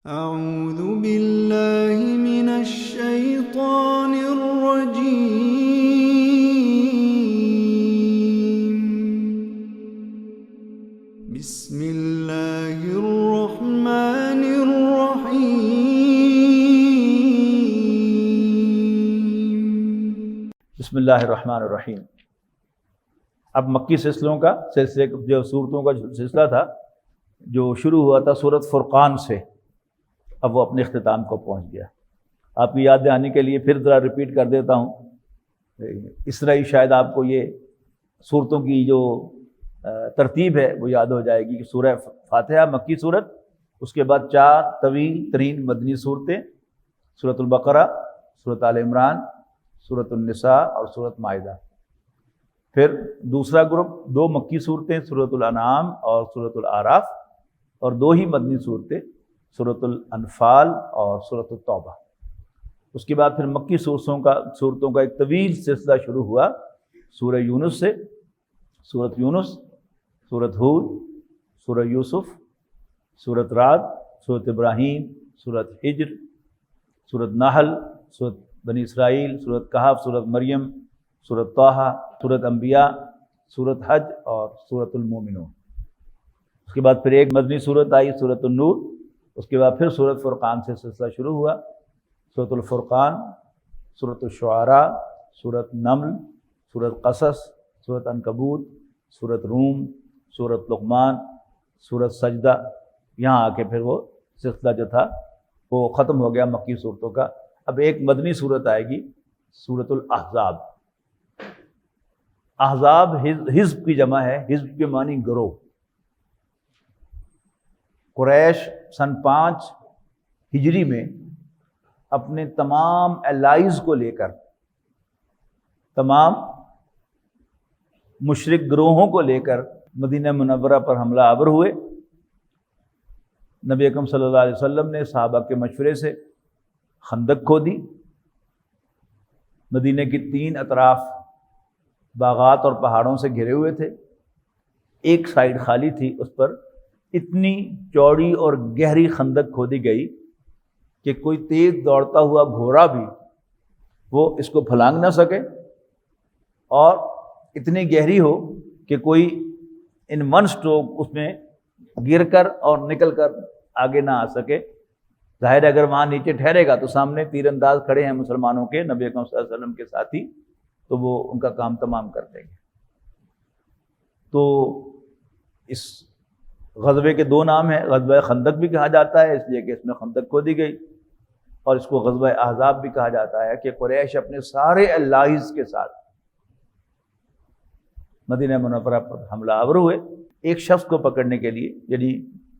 أعوذ بالله من الشيطان الرجيم. بسم الله الرحمن الرحيم. بسم اللہ الرحمن الرحیم. اب مکی سلسلوں کا جو صورتوں کا سلسلہ تھا جو شروع ہوا تھا سورۃ فرقان سے، اب وہ اپنے اختتام کو پہنچ گیا. آپ کی یاد دہانی کے لیے پھر ذرا ریپیٹ کر دیتا ہوں، اس طرح ہی شاید آپ کو یہ صورتوں کی جو ترتیب ہے وہ یاد ہو جائے گی کہ سورہ فاتحہ مکی صورت، اس کے بعد 4 طویل ترین مدنی صورتیں، سورۃ البقرہ، سورۃ آل عمران، سورۃ النساء اور سورۃ مائدہ. پھر دوسرا گروپ 2 مکی صورتیں، سورۃ الانعام اور سورۃ الاعراف، اور 2 ہی مدنی صورتیں، سورۃ الانفال اور سورۃ التوبہ. اس کے بعد پھر مکی صورتوں کا ایک طویل سلسلہ شروع ہوا سورہ یونس سے، سورۃ یونس، سورۃ ہود، سورہ یوسف، سورۃ رعد، سورۃ ابراہیم، سورۃ ہجر، سورۃ نحل، سورۃ بنی اسرائیل، سورۃ کہف، سورۃ مریم، سورۃ طٰہٰ، سورۃ انبیاء، سورۃ حج اور سورۃ المومنون. اس کے بعد پھر ایک مدنی صورت آئی سورۃ النور. اس کے بعد پھر سورۃ فرقان سے سلسلہ شروع ہوا، سورۃ الفرقان، سورۃ الشعراء، سورۃ نمل، سورۃ قصص، سورۃ عنکبوت، سورۃ روم، سورۃ لقمان، سورۃ سجدہ. یہاں آ کے پھر وہ سلسلہ جو تھا وہ ختم ہو گیا مکی صورتوں کا. اب ایک مدنی صورت آئے گی سورۃ الاحزاب. احزاب حزب کی جمع ہے، حزب کے معنی گروہ. قریش سن 5 ہجری میں اپنے تمام الائز کو لے کر، تمام مشرک گروہوں کو لے کر مدینہ منورہ پر حملہ آور ہوئے. نبی اکرم صلی اللہ علیہ وسلم نے صحابہ کے مشورے سے خندق کھودی. مدینہ کی 3 اطراف باغات اور پہاڑوں سے گھرے ہوئے تھے. ایک سائیڈ خالی تھی، اس پر اتنی چوڑی اور گہری خندق کھودی گئی کہ کوئی تیز دوڑتا ہوا گھوڑا بھی وہ اس کو پھلانگ نہ سکے، اور اتنی گہری ہو کہ کوئی ان ون سٹروک اس میں گر کر اور نکل کر آگے نہ آ سکے. ظاہر ہے اگر وہاں نیچے ٹھہرے گا تو سامنے تیر انداز کھڑے ہیں مسلمانوں کے، نبی اکرم صلی اللہ علیہ وسلم کے ساتھی، تو وہ ان کا کام تمام کر دیں گے. تو اس غزوے کے 2 نام ہیں، غزوہ خندق بھی کہا جاتا ہے اس لیے کہ اس میں خندق کھودی گئی، اور اس کو غزوہ احزاب بھی کہا جاتا ہے کہ قریش اپنے سارے الائز کے ساتھ مدینہ منورہ پر حملہ آور ہوئے ایک شخص کو پکڑنے کے لیے. یعنی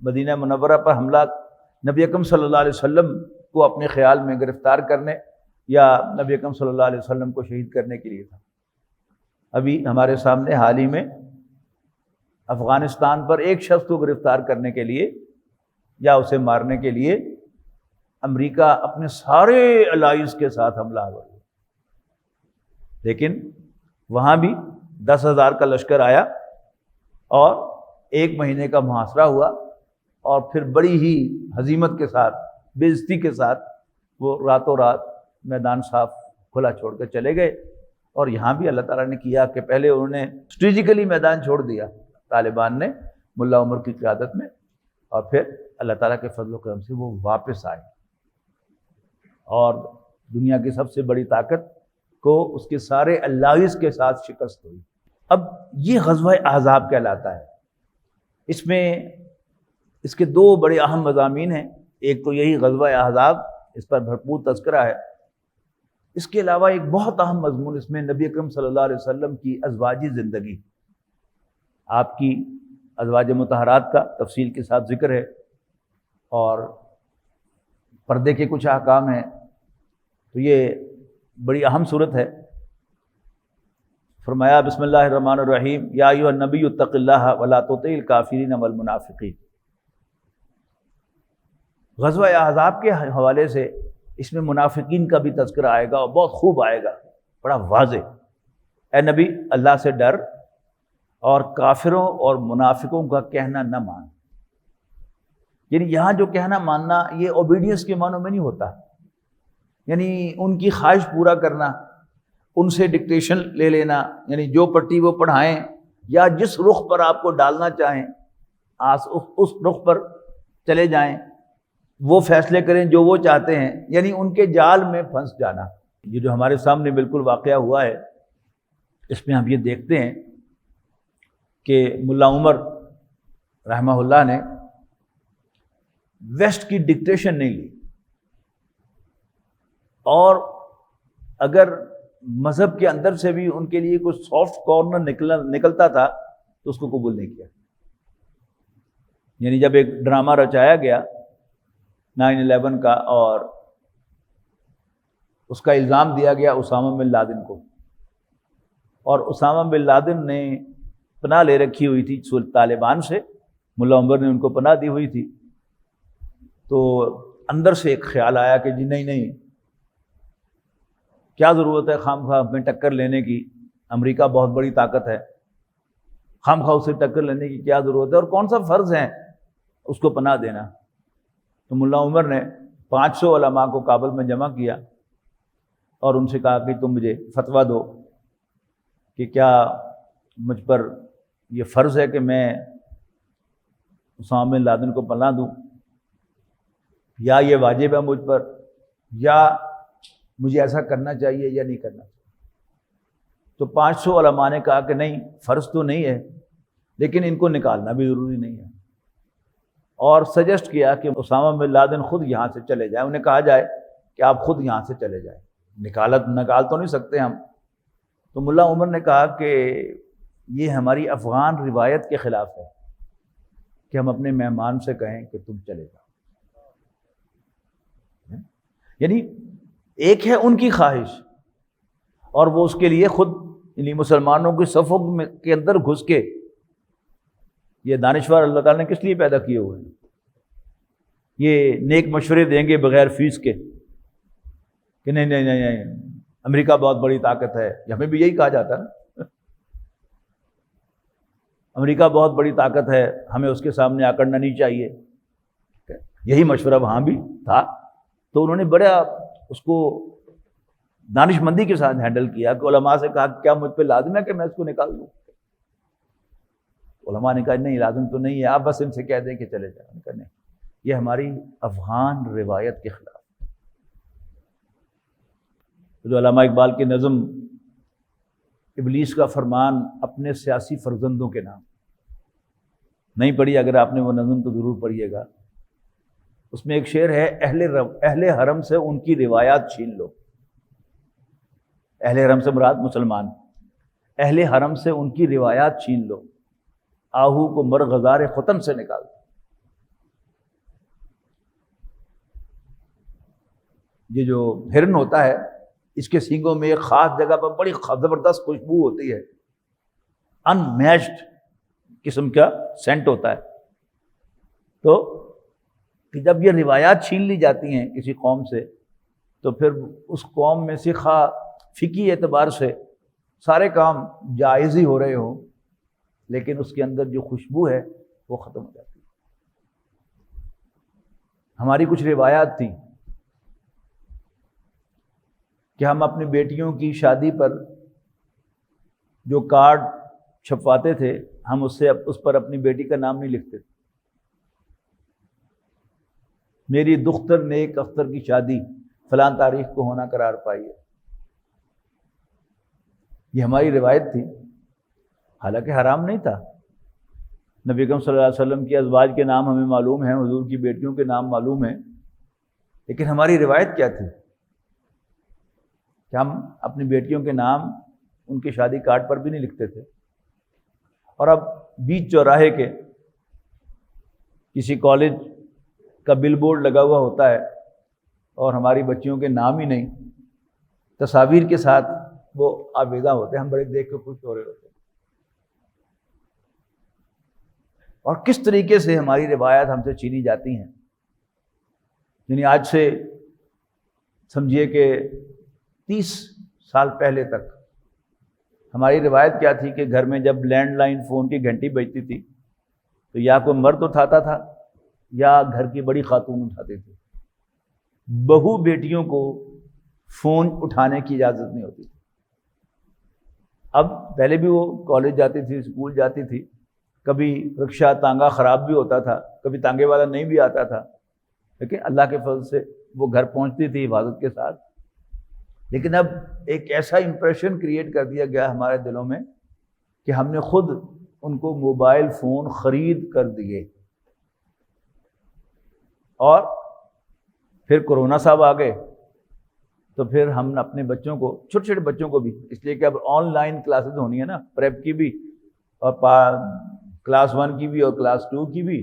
مدینہ منورہ پر حملہ نبی اکرم صلی اللہ علیہ وسلم کو اپنے خیال میں گرفتار کرنے یا نبی اکرم صلی اللہ علیہ وسلم کو شہید کرنے کے لیے تھا. ابھی ہمارے سامنے حال ہی میں افغانستان پر ایک شخص کو گرفتار کرنے کے لیے یا اسے مارنے کے لیے امریکہ اپنے سارے الائز کے ساتھ حملہ آور ہوا. لیکن وہاں بھی 10,000 کا لشکر آیا اور 1 مہینے کا محاصرہ ہوا، اور پھر بڑی ہی ہزیمت کے ساتھ، بے عزتی کے ساتھ وہ راتوں رات میدان صاف کھلا چھوڑ کر چلے گئے. اور یہاں بھی اللہ تعالیٰ نے کیا کہ پہلے انہوں نے اسٹریٹجیکلی میدان چھوڑ دیا طالبان نے ملا عمر کی قیادت میں، اور پھر اللہ تعالیٰ کے فضل و کرم سے وہ واپس آئے اور دنیا کی سب سے بڑی طاقت کو اس کے سارے الائز کے ساتھ شکست ہوئی. اب یہ غزوہ احزاب کہلاتا ہے. اس میں اس کے 2 بڑے اہم مضامین ہیں. ایک تو یہی غزوہ احزاب، اس پر بھرپور تذکرہ ہے. اس کے علاوہ ایک بہت اہم مضمون اس میں نبی اکرم صلی اللہ علیہ وسلم کی ازواجی زندگی، آپ کی ازواج مطہرات کا تفصیل کے ساتھ ذکر ہے، اور پردے کے کچھ احکام ہیں. تو یہ بڑی اہم صورت ہے. فرمایا بسم اللہ الرحمن الرحیم یا ایھا النبی اتق اللہ ولا تطع الکافرین والمنافقین. غزوہ احزاب کے حوالے سے اس میں منافقین کا بھی تذکرہ آئے گا، اور بہت خوب آئے گا، بڑا واضح. اے نبی اللہ سے ڈر اور کافروں اور منافقوں کا کہنا نہ مان. یعنی یہاں جو کہنا ماننا یہ اوبیڈینس کے معنوں میں نہیں ہوتا، یعنی ان کی خواہش پورا کرنا، ان سے ڈکٹیشن لے لینا، یعنی جو پٹی وہ پڑھائیں یا جس رخ پر آپ کو ڈالنا چاہیں اس رخ پر چلے جائیں، وہ فیصلے کریں جو وہ چاہتے ہیں، یعنی ان کے جال میں پھنس جانا۔ یہ جو ہمارے سامنے بالکل واقعہ ہوا ہے، اس میں ہم یہ دیکھتے ہیں کہ ملا عمر رحمہ اللہ نے ویسٹ کی ڈکٹیشن نہیں لی، اور اگر مذہب کے اندر سے بھی ان کے لیے کوئی سافٹ کارنر نکلتا تھا تو اس کو قبول نہیں کیا۔ یعنی جب ایک ڈرامہ رچایا گیا 9/11 کا، اور اس کا الزام دیا گیا اسامہ بن لادن کو، اور اسامہ بن لادن نے پناہ لے رکھی ہوئی تھی طالبان سے، ملا عمر نے ان کو پناہ دی ہوئی تھی، تو اندر سے ایک خیال آیا کہ جی نہیں، کیا ضرورت ہے خام خواہ میں ٹکر لینے کی، امریکہ بہت بڑی طاقت ہے، خام خواہ اسے ٹکر لینے کی کیا ضرورت ہے، اور کون سا فرض ہے اس کو پناہ دینا۔ تو ملا عمر نے 500 علماء کو کابل میں جمع کیا اور ان سے کہا کہ تم مجھے فتویٰ دو کہ کیا مجھ پر یہ فرض ہے کہ میں اسامہ بن لادن کو پناہ دوں، یا یہ واجب ہے مجھ پر، یا مجھے ایسا کرنا چاہیے یا نہیں کرنا چاہیے۔ تو 500 علماء نے کہا کہ نہیں، فرض تو نہیں ہے لیکن ان کو نکالنا بھی ضروری نہیں ہے، اور سجیسٹ کیا کہ اسامہ بن لادن خود یہاں سے چلے جائیں، انہیں کہا جائے کہ آپ خود یہاں سے چلے جائیں، نکال تو نہیں سکتے ہم۔ تو ملا عمر نے کہا کہ یہ ہماری افغان روایت کے خلاف ہے کہ ہم اپنے مہمان سے کہیں کہ تم چلے جاؤ۔ یعنی ایک ہے ان کی خواہش، اور وہ اس کے لیے خود یعنی مسلمانوں کی صفوں کے اندر گھس کے، یہ دانشور اللہ تعالیٰ نے کس لیے پیدا کیے ہوئے ہیں، یہ نیک مشورے دیں گے بغیر فیس کے کہ نہیں امریکہ بہت بڑی طاقت ہے، ہمیں بھی یہی کہا جاتا ہے نا، امریکہ بہت بڑی طاقت ہے، ہمیں اس کے سامنے آکڑنا نہیں چاہیے، یہی مشورہ وہاں بھی تھا۔ تو انہوں نے بڑا اس کو دانش مندی کے ساتھ ہینڈل کیا کہ علماء سے کہا کیا مجھ پہ لازم ہے کہ میں اس کو نکال دوں؟ علماء نے کہا نہیں، لازم تو نہیں ہے، آپ بس ان سے کہہ دیں کہ چلے جائیں۔ نہیں، یہ ہماری افغان روایت کے خلاف۔ جو علامہ اقبال کی نظم ابلیس کا فرمان اپنے سیاسی فرزندوں کے نام، نہیں پڑھی، اگر آپ نے وہ نظم تو ضرور پڑھیے گا۔ اس میں ایک شعر ہے، اہل حرم سے ان کی روایات چھین لو۔ اہل حرم سے مراد مسلمان، اہل حرم سے ان کی روایات چھین لو، آہو کو مرغزار ختن سے نکال دو۔ یہ جو ہرن ہوتا ہے، اس کے سینگوں میں ایک خاص جگہ پر بڑی زبردست خوشبو ہوتی ہے، ان میچڈ قسم کا سینٹ ہوتا ہے۔ تو جب یہ روایات چھین لی جاتی ہیں کسی قوم سے، تو پھر اس قوم میں سے خواہ فقہی اعتبار سے سارے کام جائز ہی ہو رہے ہوں، لیکن اس کے اندر جو خوشبو ہے وہ ختم ہو جاتی ہے۔ ہماری کچھ روایات تھیں کہ ہم اپنی بیٹیوں کی شادی پر جو کارڈ چھپواتے تھے، ہم اس پر اپنی بیٹی کا نام نہیں لکھتے تھے۔ میری دختر نیک اختر کی شادی فلاں تاریخ کو ہونا قرار پائی ہے، یہ ہماری روایت تھی، حالانکہ حرام نہیں تھا۔ نبی اکرم صلی اللہ علیہ وسلم کی ازواج کے نام ہمیں معلوم ہیں، حضور کی بیٹیوں کے نام معلوم ہیں، لیکن ہماری روایت کیا تھی کہ ہم اپنی بیٹیوں کے نام ان کے شادی کارڈ پر بھی نہیں لکھتے تھے۔ اور اب بیچ چوراہے کے کسی کالج کا بل بورڈ لگا ہوا ہوتا ہے اور ہماری بچیوں کے نام ہی نہیں، تصاویر کے ساتھ وہ آویزاں ہوتے ہیں، ہم بڑے دیکھ کے خوش ہو رہے ہوتے ہیں۔ اور کس طریقے سے ہماری روایات ہم سے چھینی جاتی ہیں۔ یعنی آج سے سمجھیے کہ 30 سال پہلے تک ہماری روایت کیا تھی کہ گھر میں جب لینڈ لائن فون کی گھنٹی بجتی تھی تو یا کوئی مرد اٹھاتا تھا یا گھر کی بڑی خاتون اٹھاتے تھے، بہو بیٹیوں کو فون اٹھانے کی اجازت نہیں ہوتی تھی۔ اب پہلے بھی وہ کالج جاتی تھی، اسکول جاتی تھی، کبھی رکشہ تانگا خراب بھی ہوتا تھا، کبھی تانگے والا نہیں بھی آتا تھا، لیکن اللہ کے فضل سے وہ گھر پہنچتی تھی حفاظت کے ساتھ۔ لیکن اب ایک ایسا امپریشن کریٹ کر دیا گیا ہمارے دلوں میں کہ ہم نے خود ان کو موبائل فون خرید کر دیے، اور پھر کورونا صاحب آ گئے تو پھر ہم نے اپنے بچوں کو، چھوٹے چھوٹے بچوں کو بھی، اس لیے کہ اب آن لائن کلاسز ہونی ہے نا، پریپ کی بھی اور کلاس 1 کی بھی اور کلاس 2 کی بھی،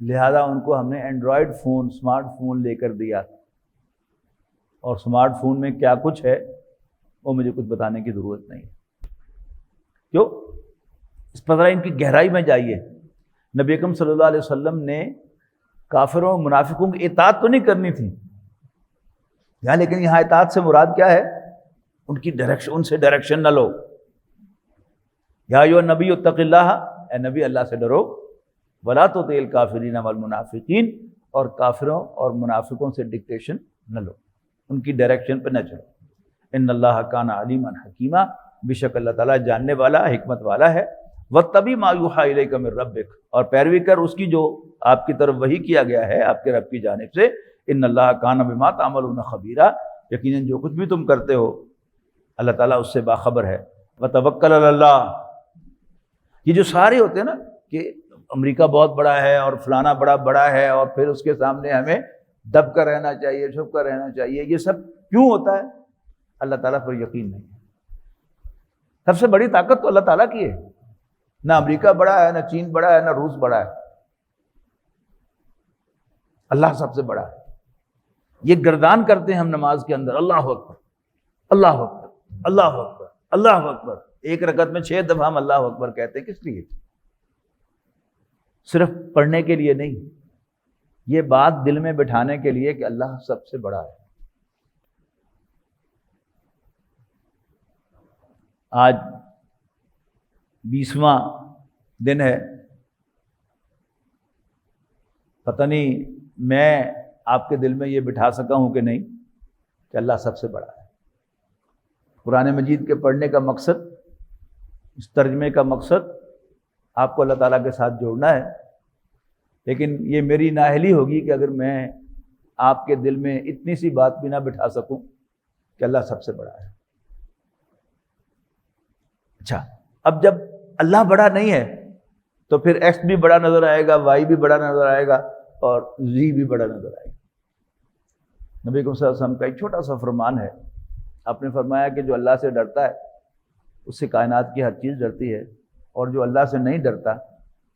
لہذا ان کو ہم نے اینڈرائڈ فون، اسمارٹ فون لے کر دیا، اور اسمارٹ فون میں کیا کچھ ہے وہ مجھے کچھ بتانے کی ضرورت نہیں ہے۔ کیوں؟ اس پر ذرا ان کی گہرائی میں جائیے۔ نبی اکرم صلی اللہ علیہ وسلم نے کافروں منافقوں کی اطاعت تو نہیں کرنی تھی یہاں، لیکن یہاں اطاعت سے مراد کیا ہے؟ ان کی ڈائریکشن، ان سے ڈائریکشن نہ لو۔ یا ایھا النبی اتق اللہ، اے نبی اللہ سے ڈرو، ولا تطع الکافرین والمنافقین، اور کافروں اور منافقوں سے ڈکٹیشن نہ لو، ان کی ڈائریکشن پہ نہ چلو۔ ان اللہ کان علیما حکیما، بے شک اللہ تعالیٰ جاننے والا، حکمت والا ہے۔ واتبع ما یوحی الیک من ربک، اور پیروی کر اس کی جو آپ کی طرف وحی کیا گیا ہے آپ کے رب کی جانب سے۔ ان اللہ کان بما تعملون خبیرا، یقیناً جو کچھ بھی تم کرتے ہو اللہ تعالیٰ اس سے باخبر ہے۔ وتوکل علی اللہ، یہ جو سارے ہوتے ہیں نا کہ امریکہ بہت بڑا ہے اور فلانا بڑا بڑا ہے، اور پھر اس کے سامنے ہمیں دب کر رہنا چاہیے، چھپ کر رہنا چاہیے، یہ سب کیوں ہوتا ہے؟ اللہ تعالیٰ پر یقین نہیں ہے۔ سب سے بڑی طاقت تو اللہ تعالیٰ کی ہے، نہ امریکہ بڑا ہے، نہ چین بڑا ہے، نہ روس بڑا ہے، اللہ سب سے بڑا ہے۔ یہ گردان کرتے ہیں ہم نماز کے اندر، اللہ اکبر اللہ اکبر اللہ اکبر اللہ اکبر، ایک رکعت میں 6 دفعہ ہم اللہ اکبر کہتے ہیں، کس لیے؟ صرف پڑھنے کے لیے نہیں، یہ بات دل میں بٹھانے کے لیے کہ اللہ سب سے بڑا ہے۔ آج 20واں دن ہے، پتہ نہیں میں آپ کے دل میں یہ بٹھا سکا ہوں کہ نہیں کہ اللہ سب سے بڑا ہے۔ قرآن مجید کے پڑھنے کا مقصد، اس ترجمے کا مقصد آپ کو اللہ تعالیٰ کے ساتھ جوڑنا ہے، لیکن یہ میری نااہلی ہوگی کہ اگر میں آپ کے دل میں اتنی سی بات بھی نہ بٹھا سکوں کہ اللہ سب سے بڑا ہے۔ اچھا، اب جب اللہ بڑا نہیں ہے تو پھر ایکس بھی بڑا نظر آئے گا، وائی بھی بڑا نظر آئے گا، اور زی بھی بڑا نظر آئے گا۔ نبی صلی اللہ علیہ وسلم کا ایک چھوٹا سا فرمان ہے، آپ نے فرمایا کہ جو اللہ سے ڈرتا ہے اس سے کائنات کی ہر چیز ڈرتی ہے، اور جو اللہ سے نہیں ڈرتا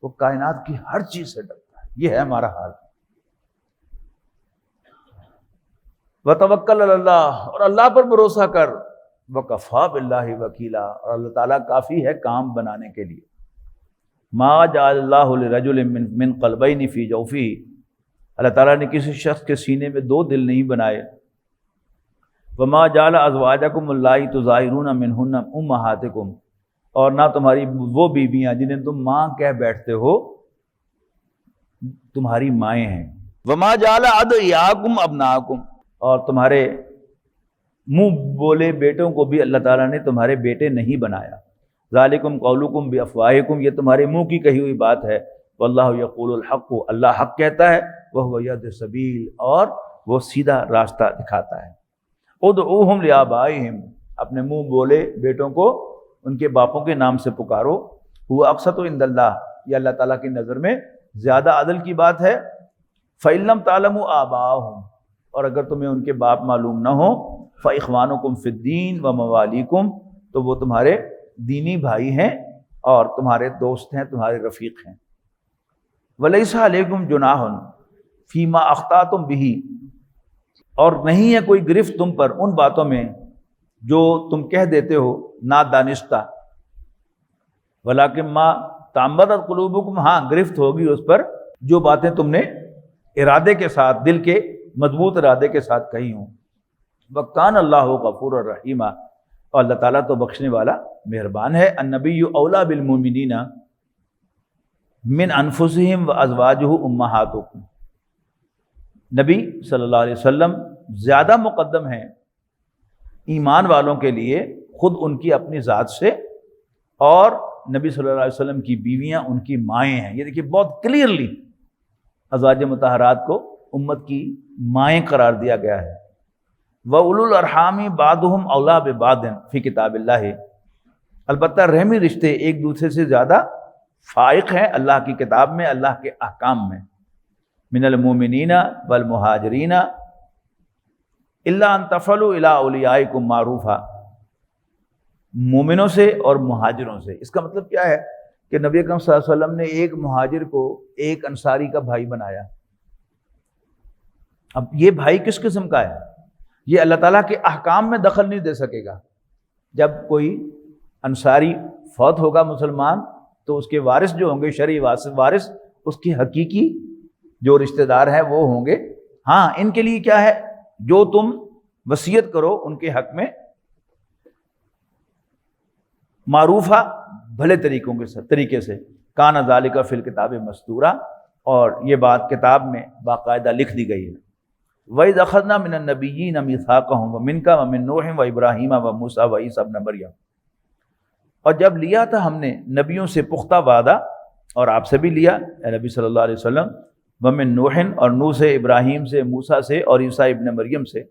وہ کائنات کی ہر چیز سے ڈرتا ہے۔ یہ ہے ہمارا حال۔ وتوکل علی اللہ، اور اللہ پر بھروسہ کر، وکفیٰ باللہ وکیلا، اور اللہ تعالیٰ کافی ہے کام بنانے کے لیے۔ ما جعل اللہ لرجل من قلبین فی جوفہ، اللہ تعالیٰ نے کسی شخص کے سینے میں 2 دل نہیں بنائے۔ وما جعل ازواجکم اللہ تظاہرون منہن امہاتکم، اور نہ تمہاری وہ بیویاں جنہیں تم ماں کہہ بیٹھتے ہو تمہاری مائیں ہیں۔ وما جعل ادعیاکم ابناکم، اور تمہارے منہ بولے بیٹوں کو بھی اللہ تعالیٰ نے تمہارے بیٹے نہیں بنایا۔ ذالکم قولکم بافواہکم، یہ تمہارے منہ کی کہی ہوئی بات ہے۔ واللہ یقول الحق، اللہ حق کہتا ہے، وہو یہدی السبیل، اور وہ سیدھا راستہ دکھاتا ہے۔ ادعوہم لآبائہم، اپنے منہ بولے بیٹوں کو ان کے باپوں کے نام سے پکارو۔ هو اقسط عند اللہ، یہ اللہ تعالیٰ کی نظر میں زیادہ عدل کی بات ہے۔ فإن لم تعلموا آباءہم، اور اگر تمہیں ان کے باپ معلوم نہ ہو، فإخوانکم فی الدین وموالیکم، تو وہ تمہارے دینی بھائی ہیں اور تمہارے دوست ہیں، تمہارے رفیق ہیں۔ ولیس علیکم جناح فیما اخطأتم بہ، اور نہیں ہے کوئی گرفت تم پر ان باتوں میں جو تم کہہ دیتے ہو نادانستہ۔ ولکن ما تعمدت قلوبکم، ہاں گرفت ہوگی اس پر جو باتیں تم نے ارادے کے ساتھ، دل کے مضبوط ارادے کے ساتھ کہی ہوں۔ وکان اللہ غفورا رحیما، اور اللہ تعالیٰ تو بخشنے والا مہربان ہے۔ النبی اولا بالمؤمنین، من انفسہم و ازواجہ امہاتکم، نبی صلی اللہ علیہ وسلم زیادہ مقدم ہیں ایمان والوں کے لیے خود ان کی اپنی ذات سے، اور نبی صلی اللہ علیہ وسلم کی بیویاں ان کی مائیں ہیں۔ یہ دیکھیے بہت کلیئرلی ازواج مطہرات کو امت کی مائیں قرار دیا گیا ہے۔ وَأُولُو الْأَرْحَامِ بَعْضُهُمْ أَوْلَىٰ بِبَعْضٍ فِي کتاب اللہ، البتہ رحمی رشتے ایک دوسرے سے زیادہ فائق ہیں اللہ کی کتاب میں، اللہ کے احکام میں۔ من المؤمنین والمہاجرین الا ان تفعلوا الی اولیاءکم معروفا، مومنوں سے اور مہاجروں سے۔ اس کا مطلب کیا ہے کہ نبی اکرم صلی اللہ علیہ وسلم نے ایک مہاجر کو ایک انصاری کا بھائی بنایا۔ اب یہ بھائی کس قسم کا ہے؟ یہ اللہ تعالیٰ کے احکام میں دخل نہیں دے سکے گا۔ جب کوئی انصاری فوت ہوگا مسلمان تو اس کے وارث جو ہوں گے، شرعی وارث، اس کی حقیقی جو رشتہ دار ہیں وہ ہوں گے۔ ہاں، ان کے لیے کیا ہے، جو تم وصیت کرو ان کے حق میں معروفہ، بھلے طریقے سے، کان ذالک فی الکتاب مستورا، اور یہ بات کتاب میں باقاعدہ لکھ دی گئی ہے۔ وَإِذْ أَخَذْنَا مِنَ النَّبِيِّينَ مِيثَاقَهُمْ وَمِنْكَ وَمِن نُوحٍ وَإِبْرَاهِيمَ وَمُوسَىٰ وَعِيسَىٰ ابْنَ مَرْيَمَ، اور جب لیا تھا ہم نے نبیوں سے پختہ وعدہ، اور آپ سے بھی لیا اے نبی صلی اللہ علیہ وسلم، وَمِن نُوحٍ، اور نوح سے، ابراہیم سے، موسیٰ سے، اور عیسیٰ ابن مریم سے،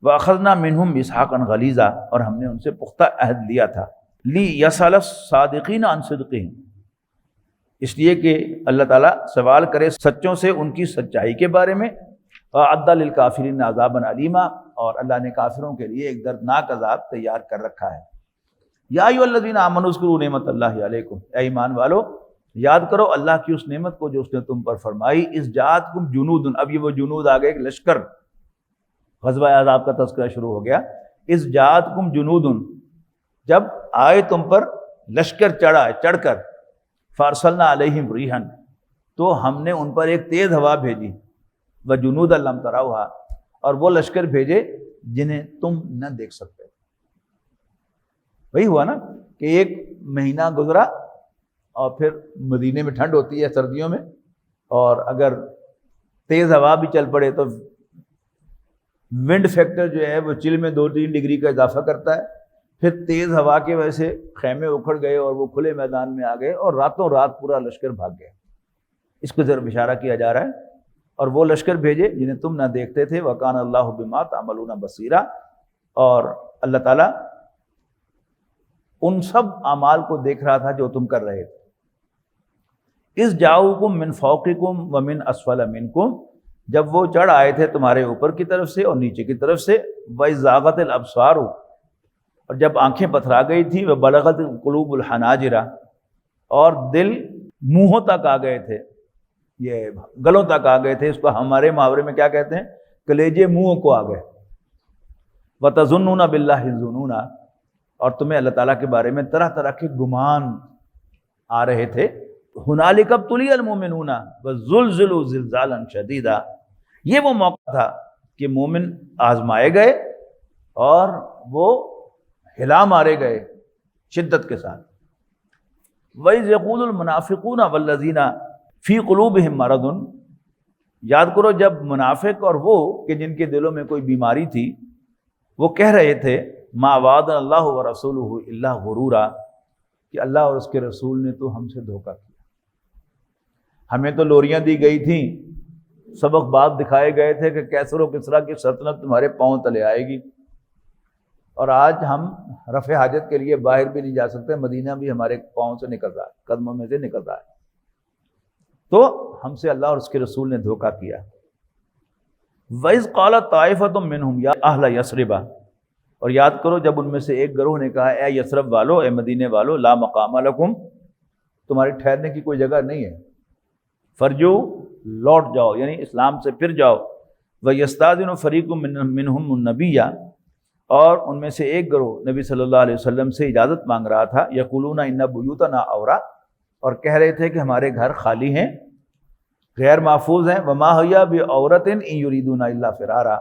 وَأَخَذْنَا مِنْهُمْ مِيثَاقًا غَلِيظًا، اور ہم نے ان سے پختہ عہد لیا تھا، لِيَسْأَلَ الصَّادِقِينَ عَنْ صِدْقِهِمْ، اس لیے کہ اللہ تعالیٰ سوال کرے سچوں سے ان کی سچائی کے بارے میں، وَأَعَدَّ لِلْكَافِرِينَ عَذَابًا أَلِيمًا، اور اللہ نے کافروں کے لیے ایک دردناک عذاب تیار کر رکھا ہے۔ یا ایھا الذین آمنوا اذکروا نعمت اللہ علیکم، اے ایمان والو یاد کرو اللہ کی اس نعمت کو جو اس نے تم پر فرمائی۔ اذ جاءتکم جنود، اب یہ وہ جنود آ گئے، ایک لشکر، غزوہ احزاب کا تذکرہ شروع ہو گیا۔ اذ جاءتکم جنود، جب آئے تم پر لشکر چڑھ کر، فارسلنا علیہم ریحا، تو ہم نے ان پر ایک تیز ہوا بھیجی، وجنودا لم تروها، اور وہ لشکر بھیجے جنہیں تم نہ دیکھ سکتے۔ وہی ہوا نا کہ ایک مہینہ گزرا اور پھر مدینے میں ٹھنڈ ہوتی ہے سردیوں میں، اور اگر تیز ہوا بھی چل پڑے تو ونڈ فیکٹر جو ہے وہ چل میں 2-3 ڈگری کا اضافہ کرتا ہے۔ پھر تیز ہوا کی وجہ سے خیمے اکھڑ گئے اور وہ کھلے میدان میں آ گئے، اور راتوں رات پورا لشکر بھاگ گیا۔ اس کو ذرا اشارہ کیا جا رہا ہے۔ اور وہ لشکر بھیجے جنہیں تم نہ دیکھتے تھے، وَكَانَ اللَّهُ بِمَا تَعْمَلُونَ بَصِيرًا، اور اللہ تعالیٰ ان سب اعمال کو دیکھ رہا تھا جو تم کر رہے تھے۔ اِذْ جَاءُوكُم مِّن فَوْقِكُمْ وَمِنْ أَسْفَلَ مِنْكُمْ، جب وہ چڑھ آئے تھے تمہارے اوپر کی طرف سے اور نیچے کی طرف سے، وَإِذْ زَاغَتِ الْأَبْصَارُ، اور جب آنکھیں پتھرا گئی تھی، وَبَلَغَتِ الْقُلُوبُ الْحَنَاجِرَ، اور دل منہوں تک آ گئے تھے، یہ گلوں تک آ گئے تھے۔ اس کو ہمارے محاورے میں کیا کہتے ہیں، کلیجے منہوں کو آ گئے۔ وَتَظُنُّونَ بِاللَّهِ الظُّنُونَ، اور تمہیں اللہ تعالیٰ کے بارے میں طرح طرح کے گمان آ رہے تھے۔ هُنَالِكَ ابْتُلِيَ الْمُؤْمِنُونَ وَزُلْزِلُوا زِلْزَالًا شَدِيدًا، یہ وہ موقع تھا کہ مومن آزمائے گئے اور وہ ہلا مارے گئے شدت کے ساتھ۔ وَإِذْ يَقُولُ الْمُنَافِقُونَ وَالَّذِينَ فِي قُلُوبِهِم مَرَضٌ، یاد کرو جب منافق اور وہ کہ جن کے دلوں میں کوئی بیماری تھی، وہ کہہ رہے تھے مَا وَعَدَنَا اللَّهُ وَرَسُولُهُ إِلَّا غُرُورًا، کہ اللہ اور اس کے رسول نے تو ہم سے دھوکہ کیا، ہمیں تو لوریاں دی گئی تھیں، سبق بات دکھائے گئے تھے کہ کیسر و کسریٰ کی سلطنت تمہارے پاؤں تلے آئے گی، اور آج ہم رفع حاجت کے لیے باہر بھی نہیں جا سکتے، مدینہ بھی ہمارے پاؤں سے نکل رہا ہے، قدموں میں سے نکل رہا ہے۔ تو ہم سے اللہ اور اس کے رسول نے دھوکہ کیا۔ وَإِذْ قَالَتْ طَائِفَةٌ مِّنْهُمْ يَا أَهْلَ يَثْرِبَ، اور یاد کرو جب ان میں سے ایک گروہ نے کہا اے یثرب والو، اے مدینے والو، لا مقام لکم، تمہارے ٹھہرنے کی کوئی جگہ نہیں ہے، فرجو، لوٹ جاؤ، یعنی اسلام سے پھر جاؤ۔ وَيَسْتَأْذِنُ فَرِيقٌ مِّنْهُمُ النَّبِيَّ، اور ان میں سے ایک گروہ نبی صلی اللہ علیہ وسلم سے اجازت مانگ رہا تھا، یقولون ان بیوتنا عورا، اور کہہ رہے تھے کہ ہمارے گھر خالی ہیں، غیر محفوظ ہیں، وما ہی بعورۃ ان یریدون الا فرارا،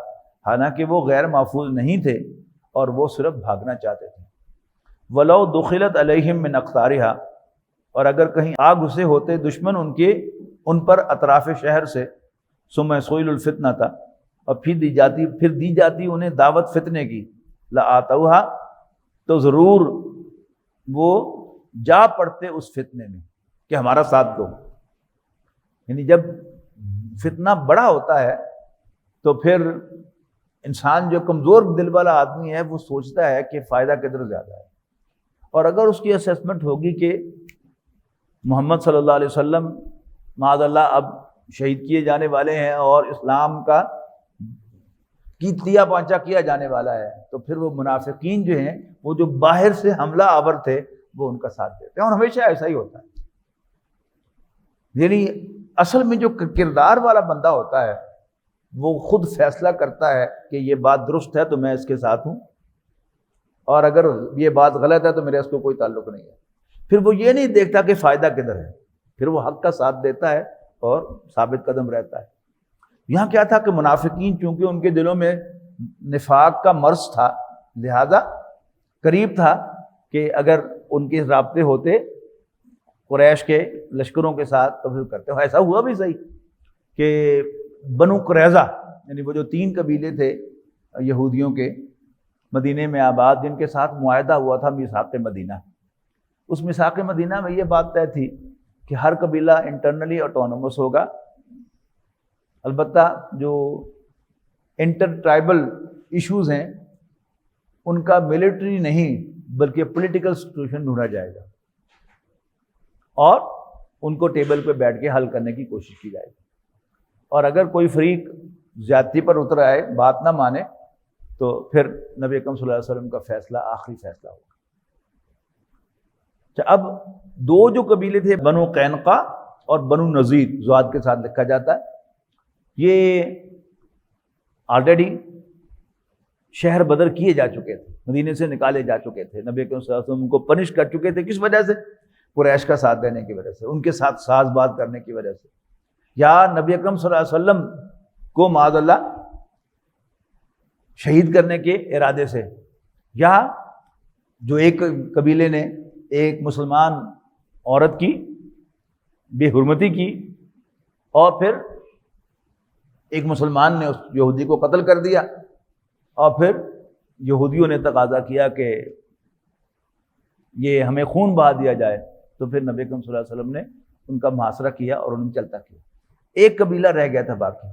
حالانکہ وہ غیر محفوظ نہیں تھے اور وہ صرف بھاگنا چاہتے تھے۔ ولو دخلت علیہم من اقطارها، اور اگر کہیں آ گھسے ہوتے دشمن ان پر اطراف شہر سے، ثم سئل الفتنہ تھا، اور پھر دی جاتی انہیں دعوت فتنے کی، لآتوہا، تو ضرور وہ جا پڑتے اس فتنے میں کہ ہمارا ساتھ دو۔ یعنی جب فتنہ بڑا ہوتا ہے تو پھر انسان جو کمزور دل والا آدمی ہے وہ سوچتا ہے کہ فائدہ کدھر زیادہ ہے، اور اگر اس کی اسیسمنٹ ہوگی کہ محمد صلی اللہ علیہ وسلم معاذ اللہ اب شہید کیے جانے والے ہیں اور اسلام کا کیتیا پانچا کیا جانے والا ہے، تو پھر وہ منافقین جو ہیں وہ جو باہر سے حملہ آور تھے وہ ان کا ساتھ دیتے ہیں، اور ہمیشہ ایسا ہی ہوتا ہے۔ یعنی اصل میں جو کردار والا بندہ ہوتا ہے وہ خود فیصلہ کرتا ہے کہ یہ بات درست ہے تو میں اس کے ساتھ ہوں، اور اگر یہ بات غلط ہے تو میرے اس کو کوئی تعلق نہیں ہے۔ پھر وہ یہ نہیں دیکھتا کہ فائدہ کدھر ہے، پھر وہ حق کا ساتھ دیتا ہے اور ثابت قدم رہتا ہے۔ یہاں کیا تھا کہ منافقین چونکہ ان کے دلوں میں نفاق کا مرض تھا، لہذا قریب تھا کہ اگر ان کے رابطے ہوتے قریش کے لشکروں کے ساتھ تو پھر کرتے۔ ایسا ہوا بھی صحیح کہ بنو قریظہ یعنی وہ جو 3 قبیلے تھے یہودیوں کے مدینے میں آباد، جن کے ساتھ معاہدہ ہوا تھا میثاق مدینہ، اس میثاق مدینہ میں یہ بات طے تھی کہ ہر قبیلہ انٹرنلی آٹونومس ہوگا، البتہ جو انٹر ٹرائبل ایشوز ہیں ان کا ملٹری نہیں بلکہ پولیٹیکل سولوشن ڈھونڈا جائے گا، اور ان کو ٹیبل پہ بیٹھ کے حل کرنے کی کوشش کی جائے گی، اور اگر کوئی فریق زیادتی پر اتر آئے، بات نہ مانے، تو پھر نبی اکرم صلی اللہ علیہ وسلم کا فیصلہ آخری فیصلہ ہوگا۔ اب 2 جو قبیلے تھے بنو قینقاع اور بنو نذیر، زواد کے ساتھ لکھا جاتا ہے، یہ آلریڈی شہر بدر کیے جا چکے تھے، مدینے سے نکالے جا چکے تھے، نبی اکرم صلی اللہ علیہ وسلم ان کو پنش کر چکے تھے۔ کس وجہ سے؟ قریش کا ساتھ دینے کی وجہ سے، ان کے ساتھ ساز باز کرنے کی وجہ سے، یا نبی اکرم صلی اللہ علیہ وسلم کو معاذ اللہ شہید کرنے کے ارادے سے، یا جو ایک قبیلے نے ایک مسلمان عورت کی بے حرمتی کی اور پھر ایک مسلمان نے اس یہودی کو قتل کر دیا، اور پھر یہودیوں نے تقاضا کیا کہ یہ ہمیں خون بہا دیا جائے، تو پھر نبی اکرم صلی اللہ علیہ وسلم نے ان کا محاصرہ کیا اور انہیں چلتا کیا۔ ایک قبیلہ رہ گیا تھا باقی۔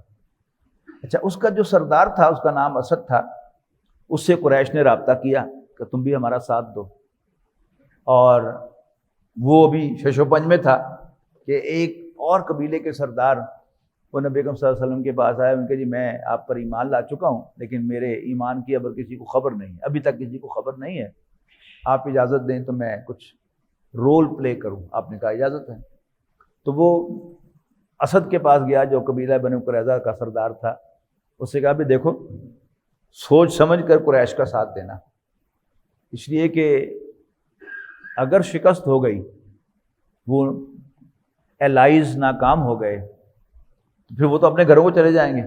اچھا، اس کا جو سردار تھا اس کا نام اسد تھا، اس سے قریش نے رابطہ کیا کہ تم بھی ہمارا ساتھ دو، اور وہ بھی شش و پنج میں تھا کہ ایک اور قبیلے کے سردار وہ نبی اکرم صلی اللہ علیہ وسلم کے پاس آئے، ان کے جی میں آپ پر ایمان لا چکا ہوں لیکن میرے ایمان کی اب کسی کو خبر نہیں ہے، ابھی تک کسی کو خبر نہیں ہے، آپ اجازت دیں تو میں کچھ رول پلے کروں۔ آپ نے کہا اجازت ہے، تو وہ اسد کے پاس گیا جو قبیلہ بنو قریظہ کا سردار تھا، اس سے کہا بھی دیکھو سوچ سمجھ کر قریش کا ساتھ دینا، اس لیے کہ اگر شکست ہو گئی، وہ الائز ناکام ہو گئے، تو پھر وہ تو اپنے گھروں کو چلے جائیں گے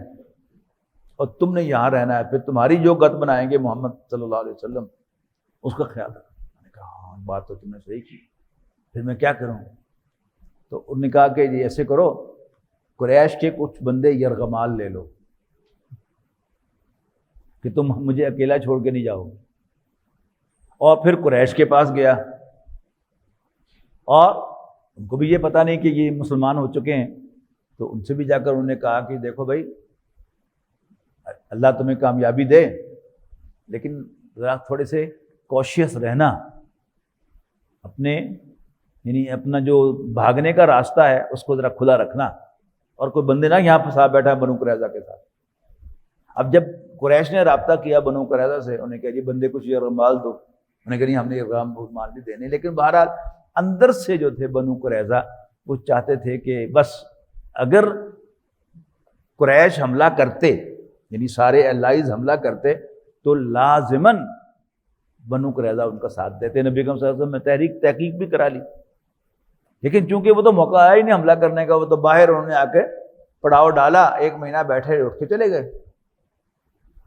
اور تم نے یہاں رہنا ہے، پھر تمہاری جو گت بنائیں گے محمد صلی اللہ علیہ وسلم اس کا خیال رکھنا۔ میں نے کہا ہاں بات تو تم نے صحیح کی، پھر میں کیا کروں؟ تو انہوں نے کہا کہ یہ ایسے کرو، قریش کے کچھ بندے یرغمال لے لو کہ تم مجھے اکیلا چھوڑ کے نہیں جاؤ گے، اور پھر قریش کے پاس گیا، اور ان کو بھی یہ پتہ نہیں کہ یہ مسلمان ہو چکے ہیں، تو ان سے بھی جا کر انہوں نے کہا کہ دیکھو بھائی اللہ تمہیں کامیابی دے، لیکن ذرا تھوڑے سے کوشیس رہنا، اپنے یعنی اپنا جو بھاگنے کا راستہ ہے اس کو ذرا کھلا رکھنا، اور کوئی بندے نہ یہاں پھنسا بیٹھا بنو قریظہ کے ساتھ۔ اب جب قریش نے رابطہ کیا بنو قریظہ سے، انہوں نے کہا جی بندے کچھ یرغمال دو، انہوں نے کہا نہیں ہم نے یرغمال نہیں دینے، لیکن بہرحال اندر سے جو تھے بنو قریظہ وہ چاہتے تھے کہ بس اگر قریش حملہ کرتے، یعنی سارے الائز حملہ کرتے، تو لازماً بنو قریظہ ان کا ساتھ دیتے۔ نبی اکرم صلی اللہ علیہ وسلم نے تحقیق بھی کرا لی، لیکن چونکہ وہ تو موقع آیا ہی نہیں حملہ کرنے کا، وہ تو باہر انہوں نے آ کے پڑاؤ ڈالا، 1 مہینہ بیٹھے، اٹھ کے چلے گئے۔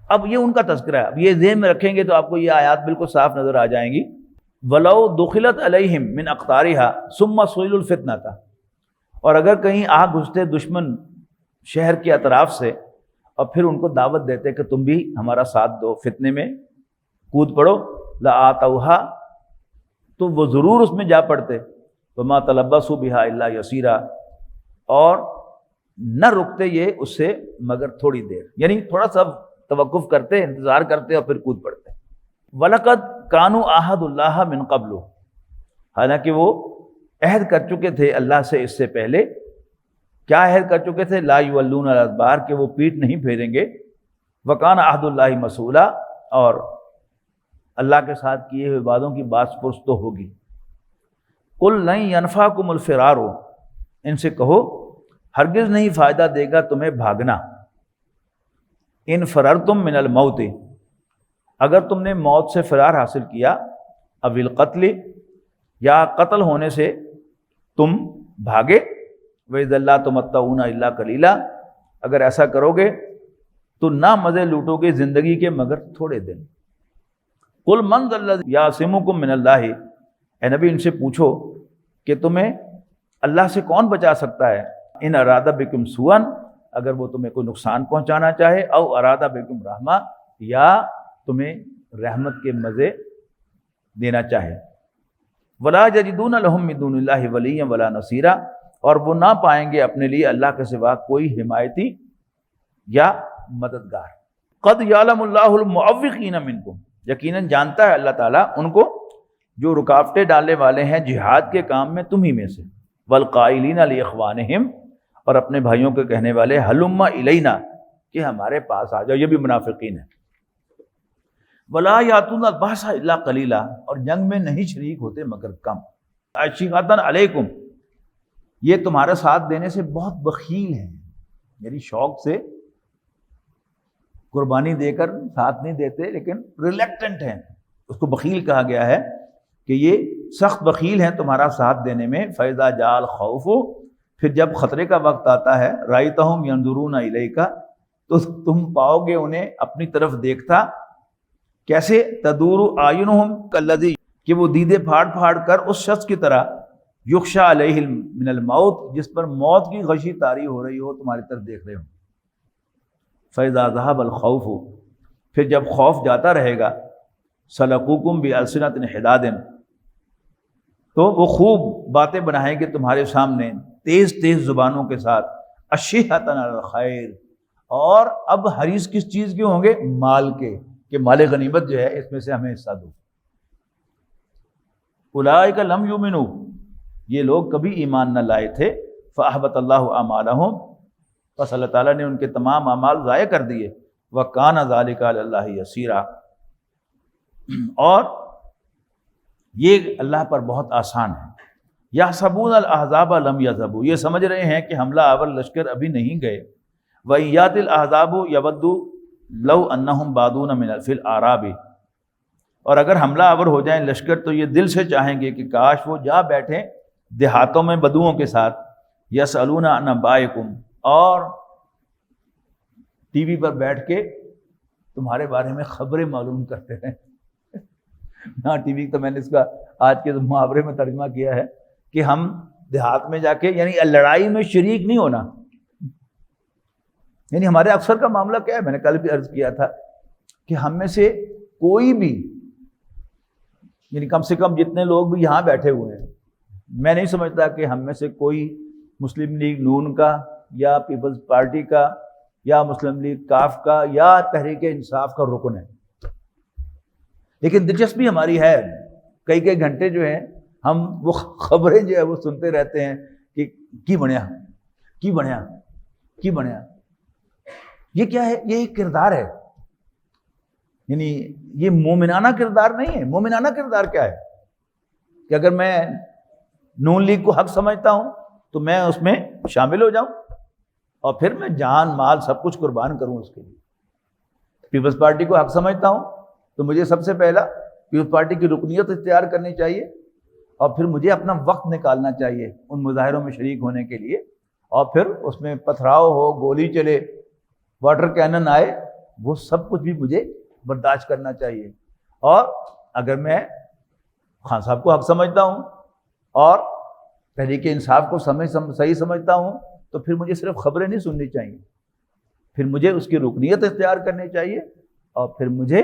اب یہ ان کا تذکرہ ہے، اب یہ ذہن میں رکھیں گے تو آپ کو یہ آیات بالکل صاف نظر آ جائیں گی۔ ولو دخلت علیہم من اقطارها ثم سئلوا الفتنة، اور اگر کہیں آ گھستے دشمن شہر کے اطراف سے اور پھر ان کو دعوت دیتے کہ تم بھی ہمارا ساتھ دو، فتنے میں کود پڑو، لآتوها، تو وہ ضرور اس میں جا پڑتے، وما تلبسوا بها الا یسیرا، اور نہ رکتے یہ اس سے مگر تھوڑی دیر، یعنی تھوڑا سا توقف کرتے، انتظار کرتے اور پھر کود پڑتے۔ وَلَقَدْ كَانُوا عَاهَدُوا اللَّهَ مِن قَبْلُ، حالانکہ وہ عہد کر چکے تھے اللہ سے اس سے پہلے۔ کیا عہد کر چکے تھے؟ لا یولون الادبار، کہ وہ پیٹھ نہیں پھیریں گے۔ وَكَانَ عَهْدُ اللَّهِ مَسْئُولًا، اور اللہ کے ساتھ کیے ہوئے وعدوں کی بات پرس تو ہوگی۔ قُلْ لَن يَنْفَعَكُمُ الْفِرَارُ، ان سے کہو ہرگز نہیں فائدہ دے گا تمہیں بھاگنا۔ ان فررتم من الموت، اگر تم نے موت سے فرار حاصل کیا، او القتل، یا قتل ہونے سے تم بھاگے، وَإِذًا لَّا تُمَتَّعُونَ إِلَّا قَلِيلًا، اگر ایسا کرو گے تو نہ مزے لوٹو گے زندگی کے مگر تھوڑے دن۔ قُلْ مَنْ ذَا الَّذِي يَعْصِمُكُم مِّنَ اللَّهِ، اے نبی ان سے پوچھو کہ تمہیں اللہ سے کون بچا سکتا ہے؟ ان ارادہ بکم سوءا، اگر وہ تمہیں کوئی نقصان پہنچانا چاہے، او ارادہ بکم رحمہ، یا تمہیں رحمت کے مزے دینا چاہے۔ ولا یجدون لهم من دون اللہ ولیا ولا نصیرا، اور وہ نہ پائیں گے اپنے لیے اللہ کے سوا کوئی حمایتی یا مددگار۔ قد یعلم اللہ المعوقین منکم، یقیناً جانتا ہے اللہ تعالیٰ ان کو جو رکاوٹیں ڈالنے والے ہیں جہاد کے کام میں تمہیں میں سے، والقائلین لاخوانہم، اور اپنے بھائیوں کے کہنے والے ہلم الینا، کہ ہمارے پاس آ جاؤ، یہ بھی منافقین ہیں۔ ولا یاتون الباس الا قلیلا، اور جنگ میں نہیں شریک ہوتے مگر کم۔ اشفاقۃ علیکم، یہ تمہارا ساتھ دینے سے بہت بخیل ہیں، یعنی شوق سے قربانی دے کر ساتھ نہیں دیتے لیکن ریلیکٹنٹ ہیں، اس کو بخیل کہا گیا ہے کہ یہ سخت بخیل ہیں تمہارا ساتھ دینے میں۔ فَإِذَا جَاءَ الْخَوْفُ، پھر جب خطرے کا وقت آتا ہے، رَأَيْتَهُمْ يَنظُرُونَ إِلَيْكَ، تو تم پاؤ گے انہیں اپنی طرف دیکھتا، کیسے؟ تدور اعینہم کالذی، کہ وہ دیدے پھاڑ پھاڑ کر اس شخص کی طرح، یخشی علیہ من الموت، جس پر موت کی غشی طاری ہو رہی ہو، تمہاری طرف دیکھ رہے ہوں۔ فَإِذَا ذَهَبَ الْخَوْفُ، پھر جب خوف جاتا رہے گا، سَلَقُوكُمْ بِأَلْسِنَةٍ حِدَادٍ، تو وہ خوب باتیں بنائیں گے تمہارے سامنے تیز تیز زبانوں کے ساتھ، اشیھۃ علی الخیر، اور اب حریص کس چیز کے ہوں گے؟ مال کے، کہ مال غنیمت جو ہے اس میں سے ہمیں حصہ دو۔ اولئک لم یؤمنوا، یہ لوگ کبھی ایمان نہ لائے تھے، فاحبط اللہ اعمالہم، بس اللہ تعالیٰ نے ان کے تمام اعمال ضائع کر دیے، وکان ذلک علی اللہ یسیرا، اور یہ اللہ پر بہت آسان ہے۔ یحسبون الاحزاب لم یذهبوا، یہ سمجھ رہے ہیں کہ حملہ آور لشکر ابھی نہیں گئے۔ وَإِن یأتی الاحزاب یودوا لو انہم بادون من فی الاعراب، اور اگر حملہ آور ہو جائیں لشکر تو یہ دل سے چاہیں گے کہ کاش وہ جا بیٹھیں دیہاتوں میں بدوؤں کے ساتھ، یسألون عن انبائکم، اور ٹی وی پر بیٹھ کے تمہارے بارے میں خبریں معلوم کرتے ہیں۔ ہاں ٹی وی تو میں نے اس کا آج کے محاورے میں ترجمہ کیا ہے کہ ہم دیہات میں جا کے، یعنی لڑائی میں شریک نہیں ہونا، یعنی ہمارے اکثر کا معاملہ کیا ہے، میں نے کل بھی عرض کیا تھا کہ ہم میں سے کوئی بھی، یعنی کم سے کم جتنے لوگ بھی یہاں بیٹھے ہوئے ہیں، میں نہیں سمجھتا کہ ہم میں سے کوئی مسلم لیگ نون کا یا پیپلز پارٹی کا یا مسلم لیگ کاف کا یا تحریک انصاف کا رکن ہے، لیکن دلچسپی ہماری ہے کئی کئی گھنٹے جو ہیں ہم وہ خبریں جو ہے وہ سنتے رہتے ہیں کہ کی بنیا کی بنیا کی بنیا۔ یہ کیا ہے؟ یہ ایک کردار ہے، یعنی یہ مومنانہ کردار نہیں ہے۔ مومنانہ کردار کیا ہے کہ اگر میں نون لیگ کو حق سمجھتا ہوں تو میں اس میں شامل ہو جاؤں اور پھر میں جان مال سب کچھ قربان کروں اس کے لیے۔ پیپلز پارٹی کو حق سمجھتا ہوں تو مجھے سب سے پہلا پیپلز پارٹی کی رکنیت اختیار کرنی چاہیے، اور پھر مجھے اپنا وقت نکالنا چاہیے ان مظاہروں میں شریک ہونے کے لیے، اور پھر اس میں پتھراؤ ہو، گولی چلے، واٹر کینن آئے، وہ سب کچھ بھی مجھے برداشت کرنا چاہیے۔ اور اگر میں خان صاحب کو حق سمجھتا ہوں اور تحریک انصاف کو صحیح سمجھتا ہوں تو پھر مجھے صرف خبریں نہیں سننی چاہیے، پھر مجھے اس کی رکنیت اختیار کرنی چاہیے، اور پھر مجھے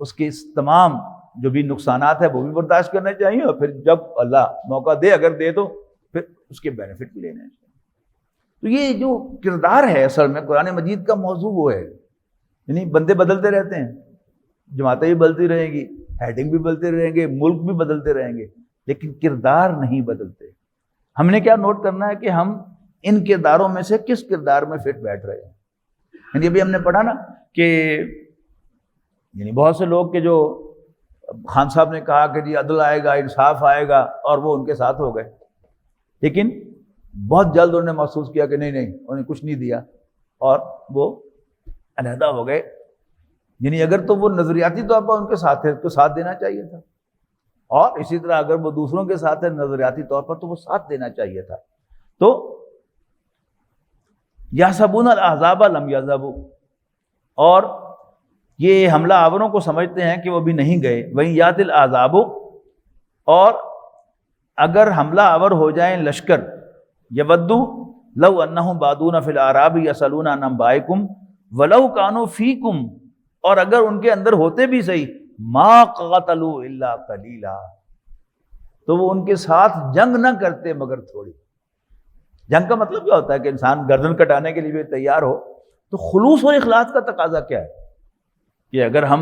اس کے تمام جو بھی نقصانات ہیں وہ بھی برداشت کرنے چاہیے، اور پھر جب اللہ موقع دے، اگر دے تو پھر اس کے بینیفٹ بھی لینے چاہیے۔ تو یہ جو کردار ہے اصل میں قرآن مجید کا موضوع وہ ہے، یعنی بندے بدلتے رہتے ہیں، جماعتیں بھی بدلتی رہیں گی، ہیڈنگ بھی بدلتے رہیں گے، ملک بھی بدلتے رہیں گے، لیکن کردار نہیں بدلتے۔ ہم نے کیا نوٹ کرنا ہے کہ ہم ان کرداروں میں سے کس کردار میں فٹ بیٹھ رہے ہیں۔ یعنی ابھی ہم نے پڑھا نا کہ یعنی بہت سے لوگ کہ جو خان صاحب نے کہا کہ جی عدل آئے گا، انصاف آئے گا، اور وہ ان کے ساتھ ہو گئے، لیکن بہت جلد انہوں نے محسوس کیا کہ نہیں انہوں نے کچھ نہیں دیا، اور وہ علیحدہ ہو گئے۔ یعنی اگر تو وہ نظریاتی طور پر ان کے ساتھ ہے تو ساتھ دینا چاہیے تھا، اور اسی طرح اگر وہ دوسروں کے ساتھ ہے نظریاتی طور پر تو وہ ساتھ دینا چاہیے تھا۔ تو یحسبون الاحزاب لم یذهبوا، اور یہ حملہ آوروں کو سمجھتے ہیں کہ وہ بھی نہیں گئے۔ وہیں یات الاحزاب، اور اگر حملہ آور ہو جائیں لشکر، یودوا لو انہم بادون فی الاعراب یسألون عن انبائکم ولو کانوا فیکم، اور اگر ان کے اندر ہوتے بھی صحیح، ما قاتلوا الا قلیلا، تو وہ ان کے ساتھ جنگ نہ کرتے مگر تھوڑی۔ جنگ کا مطلب کیا ہوتا ہے کہ انسان گردن کٹانے کے لیے بھی تیار ہو۔ تو خلوص اور اخلاص کا تقاضا کیا ہے کہ اگر ہم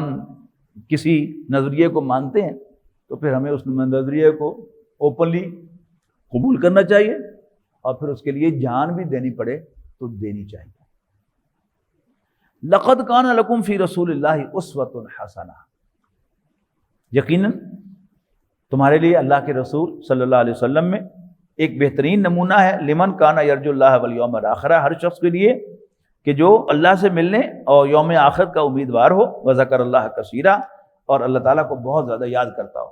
کسی نظریے کو مانتے ہیں تو پھر ہمیں اس نظریے کو اوپنلی قبول کرنا چاہیے، اور پھر اس کے لیے جان بھی دینی پڑے تو دینی چاہیے۔ لقد کان لکم فی رسول اللہ اسوۃ حسنہ، یقیناً تمہارے لیے اللہ کے رسول صلی اللہ علیہ وسلم میں ایک بہترین نمونہ ہے، لمن کان یرجو اللہ والیوم الآخر، ہر شخص کے لیے کہ جو اللہ سے ملنے اور یوم آخر کا امیدوار ہو، وذکر اللہ کثیرا، اور اللہ تعالیٰ کو بہت زیادہ یاد کرتا ہو۔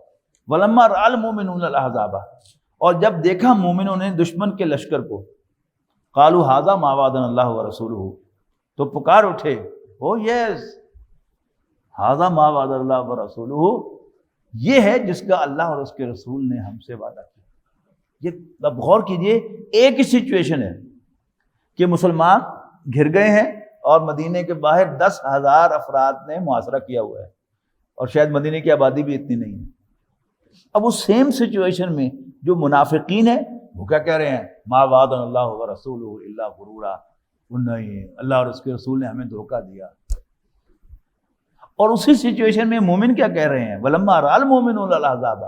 ولما رأى المؤمنون الاحزاب، اور جب دیکھا مومنوں نے دشمن کے لشکر کو، قالوا ھذا ما وعدنا اللہ ورسولہ، تو پکار اٹھے، او یس ھذا ما وعدنا اللہ ورسولہ، یہ ہے جس کا اللہ اور اس کے رسول نے ہم سے وعدہ کیا۔ یہ اب غور کیجئے، ایک ہی سچویشن ہے کہ مسلمان گھر گئے ہیں اور مدینے کے باہر 10,000 افراد نے محاصرہ کیا ہوا ہے، اور شاید مدینے کی آبادی بھی اتنی نہیں ہے۔ اب اس سیم سچویشن میں جو منافقین ہیں وہ کیا کہہ رہے ہیں؟ ما وعدنا اللہ ورسولہ الا غرورا، نہیں، اللہ اور اس کے رسول نے ہمیں دھوکہ دیا۔ اور اسی سچویشن میں مومن کیا کہہ رہے ہیں؟ ولما رأى المؤمنون الاحزاب،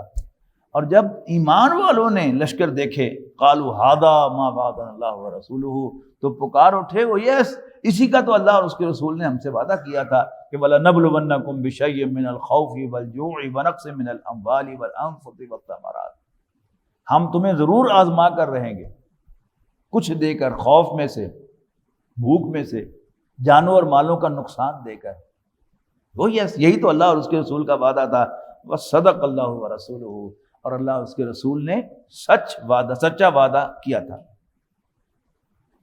اور جب ایمان والوں نے لشکر دیکھے، قالوا ھذا ما وعدنا اللہ ورسولہ، تو پکار اٹھے، وہ یس اسی کا تو اللہ اور اس کے رسول نے ہم سے وعدہ کیا تھا کہ وَلَنَبْلُوَنَّكُمْ بِشَيْءٍ مِّنَ الْخَوْفِ وَالْجُوعِ وَنَقْصٍ مِّنَ الْأَمْوَالِ وَالْأَنفُسِ وَالثَّمَرَاتِ، ہم تمہیں ضرور آزما کر رہیں گے، کچھ دے کر، خوف میں سے، بھوک میں سے، جانوں اور مالوں کا نقصان دے کر۔ وہ یس یہی تو اللہ اور اس کے رسول کا وعدہ تھا۔ وَصَدَقَ اللَّهُ وَرَسُولُهُ، اور اللہ اور اس کے رسول نے سچا وعدہ کیا تھا۔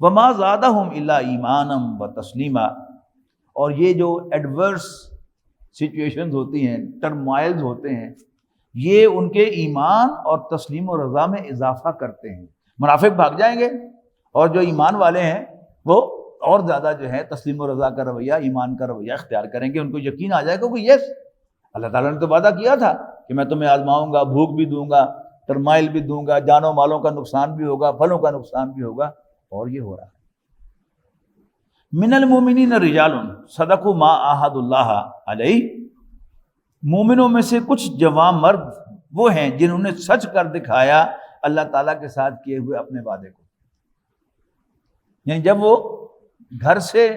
وَمَا زَادَهُمْ إِلَّا إِيمَانًا وَتَسْلِيمًا، اور یہ جو ایڈورس سچویشنز ہوتی ہیں، ٹرمائلز ہوتے ہیں، یہ ان کے ایمان اور تسلیم و رضا میں اضافہ کرتے ہیں۔ منافق بھاگ جائیں گے، اور جو ایمان والے ہیں وہ اور زیادہ جو ہے تسلیم و رضا کا رویہ، ایمان کا رویہ اختیار کریں گے۔ ان کو یقین آ جائے گا کہ یس اللہ تعالیٰ نے تو وعدہ کیا تھا کہ میں تمہیں آزماؤں گا، بھوک بھی دوں گا، ٹرمائل بھی دوں گا، جانوں مالوں کا نقصان بھی ہوگا، پھلوں کا نقصان بھی ہوگا، اور یہ ہو رہا ہے۔ من المؤمنین رجال صدقوا ما عاہدوا اللہ علیہ، مومنوں میں سے کچھ جوان مرد وہ ہیں جنہوں نے سچ کر دکھایا اللہ تعالیٰ کے ساتھ کیے ہوئے اپنے وعدے کو۔ یعنی جب وہ گھر سے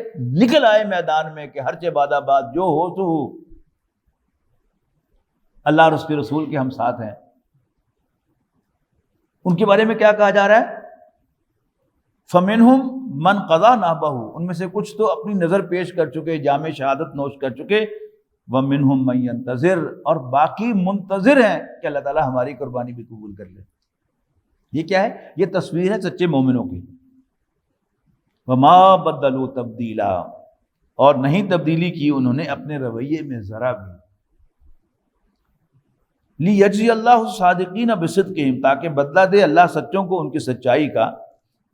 نکل آئے میدان میں کہ ہر چہ باد آباد جو ہو تو ہو، اللہ اور اس کے رسول کے ہم ساتھ ہیں، ان کے بارے میں کیا کہا جا رہا ہے؟ فَمِنْهُمْ مَنْ قَضَى نَحْبَهُ، ان میں سے کچھ تو اپنی نظر پیش کر چکے، جام شہادت نوش کر چکے، وَمِنْهُمْ مَنْ يَنْتَظِرُ، اور باقی منتظر ہیں کہ اللہ تعالیٰ ہماری قربانی بھی قبول کر لے۔ یہ کیا ہے؟ یہ تصویر ہے سچے مومنوں کی۔ وَمَا بَدَّلُوا تَبْدِيلًا، اور نہیں تبدیلی کی انہوں نے اپنے رویے میں ذرا بھی۔ لیجزی اللہ الصادقین بصدقہم، تاکہ بدلہ دے اللہ سچوں کو ان کی سچائی کا،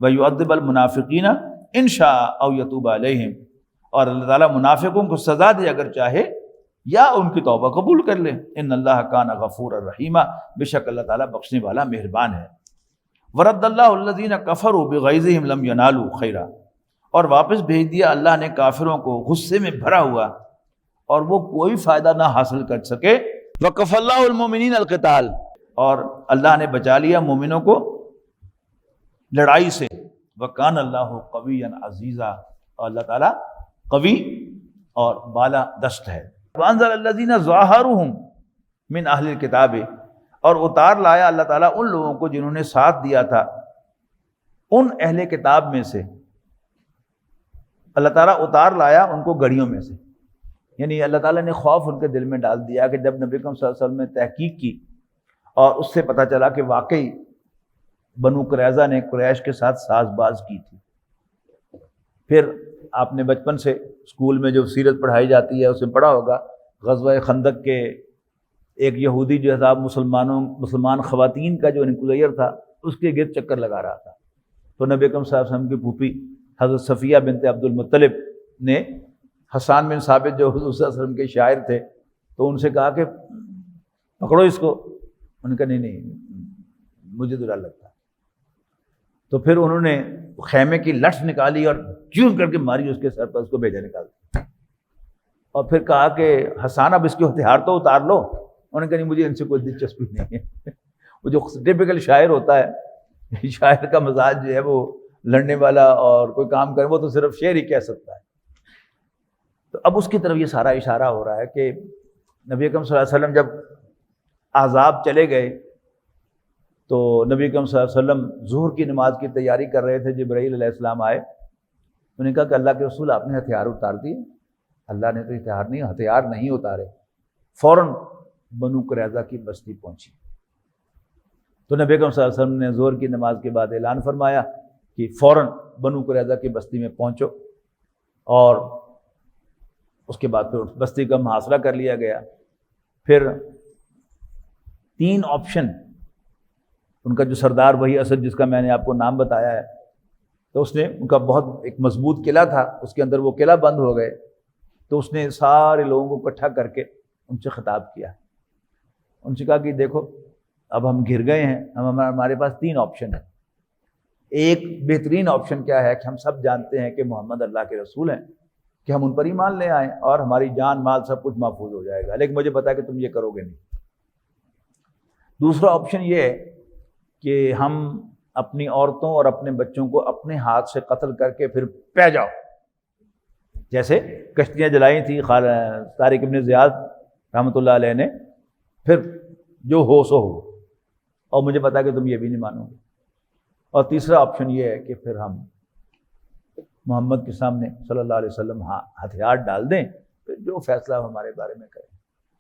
ویعذب المنافقین ان شاء او یتوب علیہم، اور اللہ تعالیٰ منافقوں کو سزا دے اگر چاہے یا ان کی توبہ قبول کر لے۔ ان اللہ کان غفور الرحیم، بے شک اللہ تعالیٰ بخشنے والا مہربان ہے۔ ورد اللہ الذین کفروا بغیظہم لم ینالوا خیرا، اور واپس بھیج دیا اللہ نے کافروں کو غصے میں بھرا ہوا اور وہ کوئی فائدہ نہ حاصل کر سکے۔ وکف اللہ المؤمنین القتال، اور اللہ نے بچا لیا مومنوں کو لڑائی سے۔ وکان اللہ قویا عزیزا، اور اللہ تعالیٰ قوی اور بالا دست ہے۔ وانزل الذین ظاہرهم من اہل الکتاب، اور اتار لایا اللہ تعالیٰ ان لوگوں کو جنہوں نے ساتھ دیا تھا ان اہل کتاب میں سے، اللہ تعالیٰ اتار لایا ان کو گڑھیوں میں سے، یعنی اللہ تعالیٰ نے خوف ان کے دل میں ڈال دیا کہ جب نبی اکرم صلی اللہ علیہ وسلم نے تحقیق کی اور اس سے پتہ چلا کہ واقعی بنو قریظہ نے قریش کے ساتھ ساز باز کی تھی۔ پھر آپ نے بچپن سے اسکول میں جو سیرت پڑھائی جاتی ہے اس میں پڑھا ہوگا، غزوہ خندق کے ایک یہودی جو ہے مسلمان خواتین کا جو انکوائر تھا اس کے گرد چکر لگا رہا تھا، تو نبی اکرم صلی اللہ علیہ وسلم کی پھوپھی حضرت صفیہ بنت عبد المطلب نے حسان بن ثابت جو حضور صلی اللہ علیہ وسلم کے شاعر تھے تو ان سے کہا کہ پکڑو اس کو، انہوں نے کہا نہیں مجھے تو ڈر لگتا۔ تو پھر انہوں نے خیمے کی لٹھ نکالی اور چون کر کے ماری اس کے سر پر، اس کو بھیجا نکال دیا، اور پھر کہا کہ حسان اب اس کے ہتھیار تو اتار لو، انہوں نے کہا نہیں مجھے ان سے کوئی دلچسپی نہیں ہے۔ وہ جو ٹپیکل شاعر ہوتا ہے، شاعر کا مزاج جو ہے وہ لڑنے والا اور کوئی کام کرے وہ تو صرف شعر ہی کہہ سکتا ہے۔ تو اب اس کی طرف یہ سارا اشارہ ہو رہا ہے کہ نبی اکرم صلی اللہ علیہ وسلم جب احزاب چلے گئے تو نبی اکرم صلی اللہ علیہ وسلم ظہر کی نماز کی تیاری کر رہے تھے، جبرائیل علیہ السلام آئے، انہوں نے کہا کہ اللہ کے رسول آپ نے ہتھیار اتار دیے؟ اللہ نے تو ہتھیار نہیں اتارے۔ فوراً بنو قریظہ کی بستی پہنچی، تو نبی اکرم صلی اللہ علیہ وسلم نے ظہر کی نماز کے بعد اعلان فرمایا کہ فوراً بنو قریظہ کی بستی میں پہنچو، اور اس کے بعد پھر بستی کا محاصرہ کر لیا گیا۔ پھر 3 آپشن، ان کا جو سردار وہی اسد جس کا میں نے آپ کو نام بتایا ہے، تو اس نے ان کا بہت ایک مضبوط قلعہ تھا، اس کے اندر وہ قلعہ بند ہو گئے، تو اس نے سارے لوگوں کو اکٹھا کر کے ان سے خطاب کیا، ان سے کہا کہ دیکھو اب ہم گھر گئے ہیں، ہمارے پاس 3 آپشن ہیں۔ ایک بہترین آپشن کیا ہے کہ ہم سب جانتے ہیں کہ محمد اللہ کے رسول ہیں، کہ ہم ان پر ایمان لے آئیں اور ہماری جان مال سب کچھ محفوظ ہو جائے گا، لیکن مجھے پتا ہے کہ تم یہ کرو گے نہیں۔ دوسرا آپشن یہ ہے کہ ہم اپنی عورتوں اور اپنے بچوں کو اپنے ہاتھ سے قتل کر کے پھر پہ جاؤ، جیسے کشتیاں جلائی تھی طارق ابن زیاد رحمۃ اللہ علیہ نے، پھر جو ہو سو ہو، اور مجھے پتا ہے کہ تم یہ بھی نہیں مانو گے۔ اور تیسرا آپشن یہ ہے کہ پھر ہم محمد کے سامنے صلی اللہ علیہ وسلم ہتھیار ڈال دیں، پھر جو فیصلہ ہمارے بارے میں کریں۔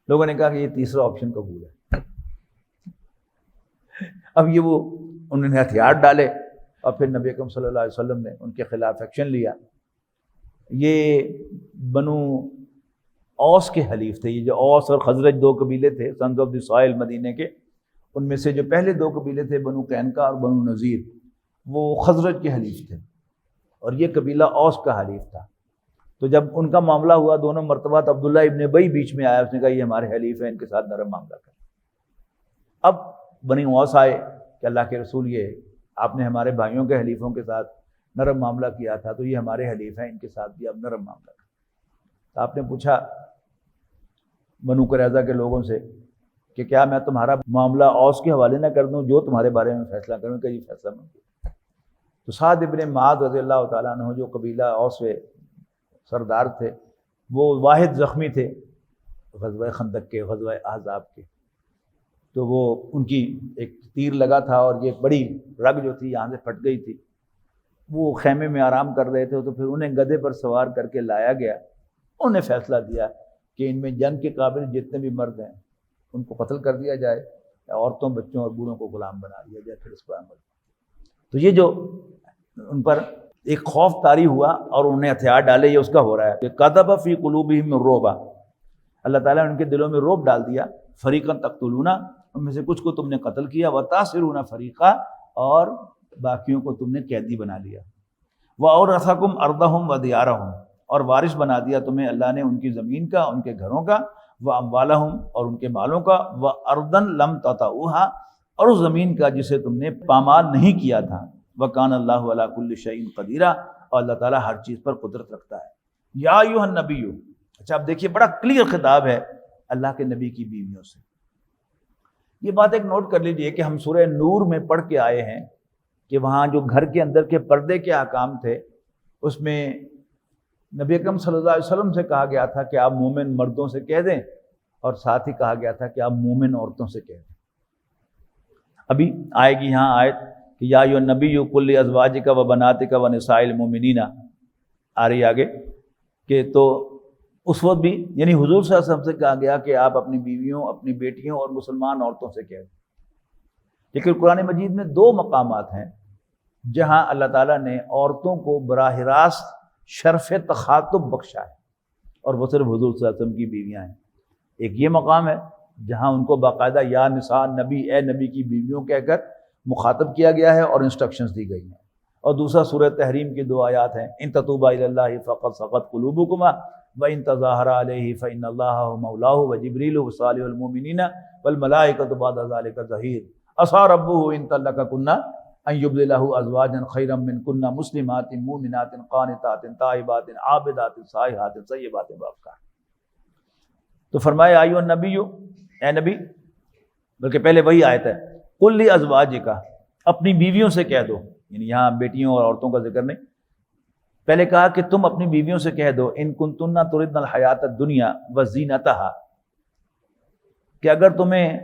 لوگوں نے کہا کہ یہ تیسرا آپشن قبول ہے۔ اب یہ وہ انہوں نے ہتھیار ڈالے اور پھر نبی اکرم صلی اللہ علیہ وسلم نے ان کے خلاف ایکشن لیا۔ یہ بنو اوس کے حلیف تھے، یہ جو اوس اور خزرج 2 قبیلے تھے سنز آف دی سوائل مدینے کے، ان میں سے جو پہلے 2 قبیلے تھے بنو قینقاع اور بنو نذیر، وہ خزرج کے حلیف تھے، اور یہ قبیلہ اوس کا حلیف تھا۔ تو جب ان کا معاملہ ہوا دونوں مرتبہ، تو عبداللہ ابن ابی بیچ میں آیا، اس نے کہا یہ ہمارے حلیف ہیں، ان کے ساتھ نرم معاملہ کریں۔ اب بنی اوس آئے کہ اللہ کے رسول یہ آپ نے ہمارے بھائیوں کے حلیفوں کے ساتھ نرم معاملہ کیا تھا، تو یہ ہمارے حلیف ہیں، ان کے ساتھ بھی اب نرم معاملہ کریں۔ تو آپ نے پوچھا بنو قریظہ کے لوگوں سے کہ کیا میں تمہارا معاملہ اوس کے حوالے نہ کر دوں، جو تمہارے بارے میں فیصلہ کروں، کہ یہ فیصلہ منظور۔ تو سعد ابن معاذ رضی اللہ تعالیٰ عنہ جو قبیلہ اوس کے سردار تھے، وہ واحد زخمی تھے غزوہ خندق کے، غزوہ احزاب کے، تو وہ ان کی ایک تیر لگا تھا اور یہ بڑی رگ جو تھی یہاں سے پھٹ گئی تھی، وہ خیمے میں آرام کر رہے تھے، تو پھر انہیں گدھے پر سوار کر کے لایا گیا۔ انہوں نے فیصلہ دیا کہ ان میں جنگ کے قابل جتنے بھی مرد ہیں ان کو قتل کر دیا جائے، عورتوں بچوں اور بوڑھوں کو غلام بنا دیا جائے، پھر اس پر عمل۔ تو یہ جو ان پر ایک خوف طاری ہوا اور انہیں ہتھیار ڈالے، یہ اس کا ہو رہا ہے کہ کذب فی قلوبہم الرعب، اللہ تعالیٰ نے ان کے دلوں میں رعب ڈال دیا، فریقاً تقتلون، ان میں سے کچھ کو تم نے قتل کیا، وتاسرون فریقا، اور باقیوں کو تم نے قیدی بنا لیا، وَأَوْرَثَكُمْ أَرْضَهُمْ وَدِيَارَهُمْ، اور وارث بنا دیا تمہیں اللہ نے ان کی زمین کا، ان کے گھروں کا، وَأَمْوَالَهُمْ، اور ان کے مالوں کا، وَأَرْضًا لَمْ تَطَئُوهَا، اور اس زمین کا جسے تم نے پامال نہیں کیا تھا، وَكَانَ اللَّهُ عَلَىٰ كُلِّ شَيْءٍ قَدِيرًا، اور اللہ تعالیٰ ہر چیز پر قدرت رکھتا ہے۔ یا ایھا النبی، اچھا اب دیکھیے بڑا کلیئر خطاب ہے اللہ کے نبی کی بیویوں سے۔ یہ بات ایک نوٹ کر لیجئے کہ ہم سورہ نور میں پڑھ کے آئے ہیں کہ وہاں جو گھر کے اندر کے پردے کے احکام تھے اس میں نبی اکرم صلی اللہ علیہ وسلم سے کہا گیا تھا کہ آپ مومن مردوں سے کہہ دیں، اور ساتھ ہی کہا گیا تھا کہ آپ مومن عورتوں سے کہہ دیں۔ ابھی آئے گی یہاں آیت کہ یا ایھا النبی قل لازواجک و بناتک و نساء المؤمنین، آ رہی آگے کہ تو اس وقت بھی یعنی حضور صلی اللہ علیہ وسلم سے کہا گیا کہ آپ اپنی بیویوں، اپنی بیٹیوں اور مسلمان عورتوں سے کہہ دیں۔ لیکن قرآن مجید میں دو مقامات ہیں جہاں اللہ تعالیٰ نے عورتوں کو براہ راست شرف تخاطب بخشا ہے، اور وہ صرف حضور صلی اللہ علیہ وسلم کی بیویاں ہیں۔ ایک یہ مقام ہے جہاں ان کو باقاعدہ یا نساء نبی، اے نبی کی بیویوں کہہ کر مخاطب کیا گیا ہے اور انسٹرکشنز دی گئی ہیں۔ اور دوسرا سورہ تحریم کی دو آیات ہیں، ان تتوبا الی اللہ فقد صغت قلوبکما وان تظاہرا علیہ فان اللہ هو مولاه وجبریل وصالح المؤمنین والملائکۃ بعد ذلک ظہیر، عصی ربہ ان طلقکن ان یبدلہ ازواجا خیرا منکن مسلمات مؤمنات قانتات تائبات عابدات سائحات ثیبات وابکار۔ تو فرمایا ایھا النبی، اے نبی، بلکہ پہلے وہی آیت ہے، قل لازواجک، اپنی بیویوں سے کہہ دو، یعنی یہاں بیٹیوں اور عورتوں کا ذکر نہیں، پہلے کہا کہ تم اپنی بیویوں سے کہہ دو، ان کنتن تردن الحیات الدنیا وزینتہا، کہ اگر تمہیں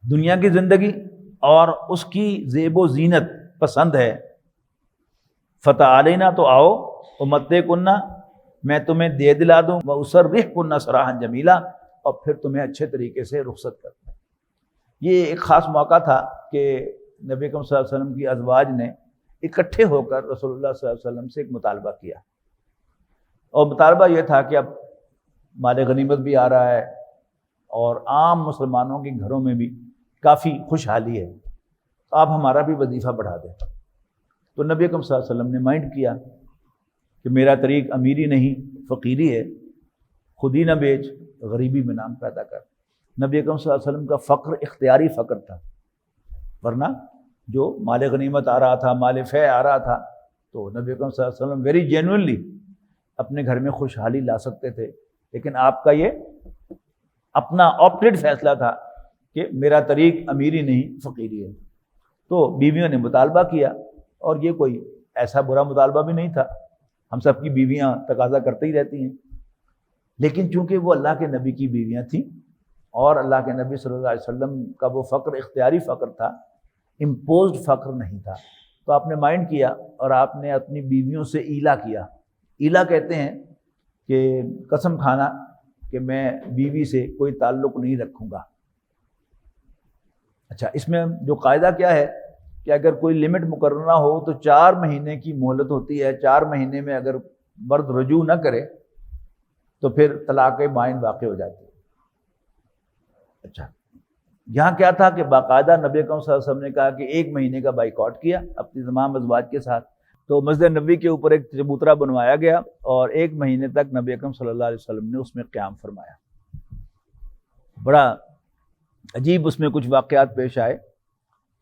دنیا کی زندگی اور اس کی زیب و زینت پسند ہے، فتعالینا، تو آؤ، امتعکن، میں تمہیں دے دلا دوں، واسرحکن سراحا جمیلا، اور پھر تمہیں اچھے طریقے سے رخصت کر دوں۔ یہ ایک خاص موقع تھا کہ نبی اکرم صلی اللہ علیہ وسلم کی ازواج نے اکٹھے ہو کر رسول اللہ صلی اللہ علیہ وسلم سے ایک مطالبہ کیا، اور مطالبہ یہ تھا کہ اب مال غنیمت بھی آ رہا ہے اور عام مسلمانوں کے گھروں میں بھی کافی خوشحالی ہے، تو آپ ہمارا بھی وظیفہ بڑھا دیں۔ تو نبی اکرم صلی اللہ علیہ وسلم نے مائنڈ کیا کہ میرا طریق امیری نہیں فقیری ہے، خود ہی نہ بیچ، غریبی میں نام پیدا کر۔ نبی اکرم صلی اللہ علیہ وسلم کا فقر اختیاری فقر تھا، ورنہ جو مال غنیمت آ رہا تھا، مال فیع آ رہا تھا، تو نبی اکرم صلی اللہ علیہ وسلم ویری جینوئنلی اپنے گھر میں خوشحالی لا سکتے تھے، لیکن آپ کا یہ اپنا آپٹیڈ فیصلہ تھا کہ میرا طریق امیری نہیں فقیری ہے۔ تو بیویوں نے مطالبہ کیا، اور یہ کوئی ایسا برا مطالبہ بھی نہیں تھا، ہم سب کی بیویاں تقاضا کرتے ہی رہتی ہیں، لیکن چونکہ وہ اللہ کے نبی کی بیویاں تھیں اور اللہ کے نبی صلی اللہ علیہ وسلم کا وہ فقر اختیاری فقر تھا، امپوزڈ فقر نہیں تھا، تو آپ نے مائنڈ کیا اور آپ نے اپنی بیویوں سے ایلا کیا۔ ایلا کہتے ہیں کہ قسم کھانا کہ میں بیوی سے کوئی تعلق نہیں رکھوں گا۔ اچھا، اس میں جو قاعدہ کیا ہے کہ اگر کوئی لمٹ مقررہ ہو تو 4 مہینے کی مہلت ہوتی ہے، 4 مہینے میں اگر مرد رجوع نہ کرے تو پھر طلاق بائن واقع ہو جاتی ہے۔ اچھا، یہاں کیا تھا کہ باقاعدہ نبی اکرم صلی اللہ علیہ وسلم نے کہا کہ 1 مہینے کا بائیکاٹ کیا اپنی تمام ازواج کے ساتھ، تو مسجد نبوی کے اوپر ایک چبوترا بنوایا گیا اور 1 مہینے تک نبی اکرم صلی اللہ علیہ وسلم نے اس میں قیام فرمایا۔ بڑا عجیب اس میں کچھ واقعات پیش آئے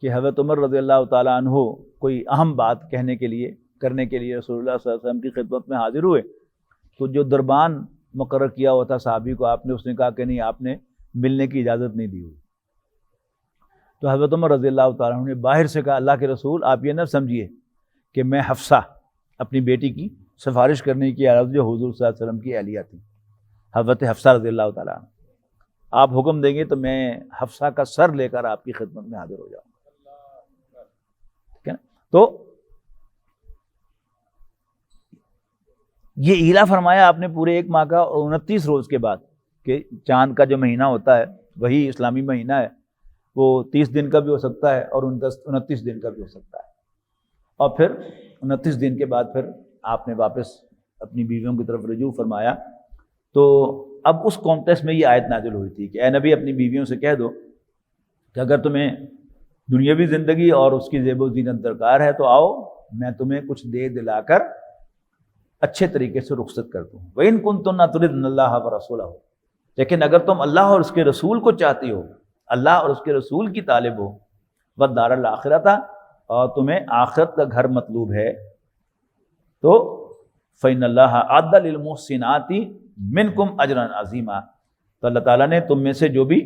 کہ حضرت عمر رضی اللہ تعالیٰ عنہ کوئی اہم بات کرنے کے لیے رسول اللہ صلی اللہ علیہ وسلم کی خدمت میں حاضر ہوئے، تو جو دربان مقرر کیا ہوا تھا صحابی کو، آپ نے اس نے کہا کہ نہیں، آپ نے ملنے کی اجازت نہیں دی ہوئی۔ تو حضرت عمر رضی اللہ تعالیٰ عنہ نے باہر سے کہا، اللہ کے رسول آپ یہ نہ سمجھیے کہ میں حفصہ اپنی بیٹی کی سفارش کرنے کی عرض جو حضور صلی اللہ علیہ وسلم کی اہلیہ تھی، حضرت حفصہ رضی اللہ تعالیٰ عنہ، آپ حکم دیں گے تو میں حفصہ کا سر لے کر آپ کی خدمت میں حاضر ہو جاؤں گا، ٹھیک ہے نا؟ تو یہ ایلا فرمایا آپ نے پورے 1 ماہ کا، اور 29 روز کے بعد، کہ چاند کا جو مہینہ ہوتا ہے وہی اسلامی مہینہ ہے، وہ 30 دن کا بھی ہو سکتا ہے اور 29 دن کا بھی ہو سکتا ہے، اور پھر 29 دن کے بعد پھر آپ نے واپس اپنی بیویوں کی طرف رجوع فرمایا۔ تو اب اس کانٹیکسٹ میں یہ آیت نازل ہوئی تھی کہ اے نبی اپنی بیویوں سے کہہ دو کہ اگر تمہیں دنیاوی زندگی اور اس کی زیب و زینت درکار ہے تو آؤ، میں تمہیں کچھ دے دلا کر اچھے طریقے سے رخصت کر دوں۔ وَإِن كُنتُنَّ تُرِدْنَ اللَّهَ وَرَسُولَهُ، لیکن اگر تم اللہ اور اس کے رسول کو چاہتی ہو، اللہ اور اس کے رسول کی طالب ہو، وَالدَّارَ الْآخِرَةَ، اور تمہیں آخرت کا گھر مطلوب ہے، تو فَإِنَّ اللَّهَ أَعَدَّ لِلْمُحْسِنَاتِ مِنْكُمْ أَجْرًا عَظِيمًا، تو اللہ تعالیٰ نے تم میں سے جو بھی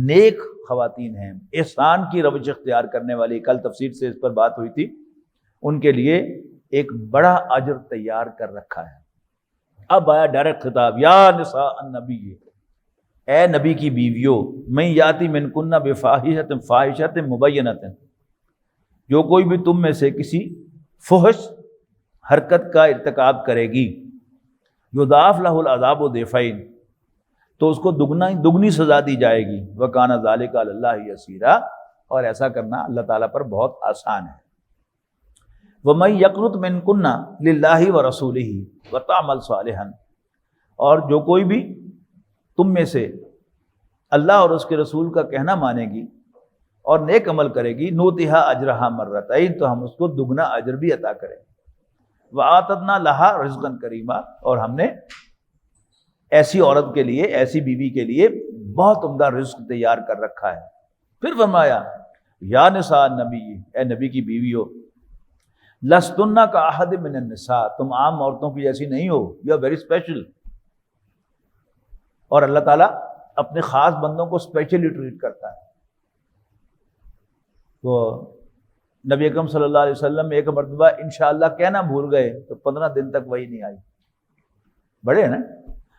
نیک خواتین ہیں، احسان کی روش اختیار کرنے والی، کل تفسیر سے اس پر بات ہوئی تھی، ان کے لیے ایک بڑا اجر تیار کر رکھا ہے۔ اب آیا ڈائریکٹ خطاب، یا نساء النبی، اے نبی کی بیویوں، من یاتی منکن بفاحشۃ فاحشۃ مبینۃ، جو کوئی بھی تم میں سے کسی فحش حرکت کا ارتکاب کرے گی، یضاعف لہ العذاب ضعفین، تو اس کو دگنی سزا دی جائے گی، وکان ذلک علی اللہ یسیرا، اور ایسا کرنا اللہ تعالیٰ پر بہت آسان ہے۔ وَمَن یقنط مِنکن للہ ورسولہ وتعمل صالحا، اور جو کوئی بھی تم میں سے اللہ اور اس کے رسول کا کہنا مانے گی اور نیک عمل کرے گی، نوتہا اجرہا مرتین، تو ہم اس کو دگنا اجر بھی عطا کریں گے، وآتدنا لہا رزقا کریما، اور ہم نے ایسی عورت کے لیے، ایسی بیوی کے لیے بہت عمدہ رزق تیار کر رکھا ہے۔ پھر فرمایا یا نساء النبی، اے نبی کی بیویو، لستن کا احد من النساء، تم عام عورتوں کی جیسی نہیں ہو، یو آر ویری اسپیشل، اور اللہ تعالیٰ اپنے خاص بندوں کو اسپیشلی ٹریٹ کرتا ہے۔ تو نبی اکرم صلی اللہ علیہ وسلم ایک مرتبہ انشاءاللہ کہنا بھول گئے تو 15 دن تک وہی نہیں آئی۔ بڑے ہیں نا،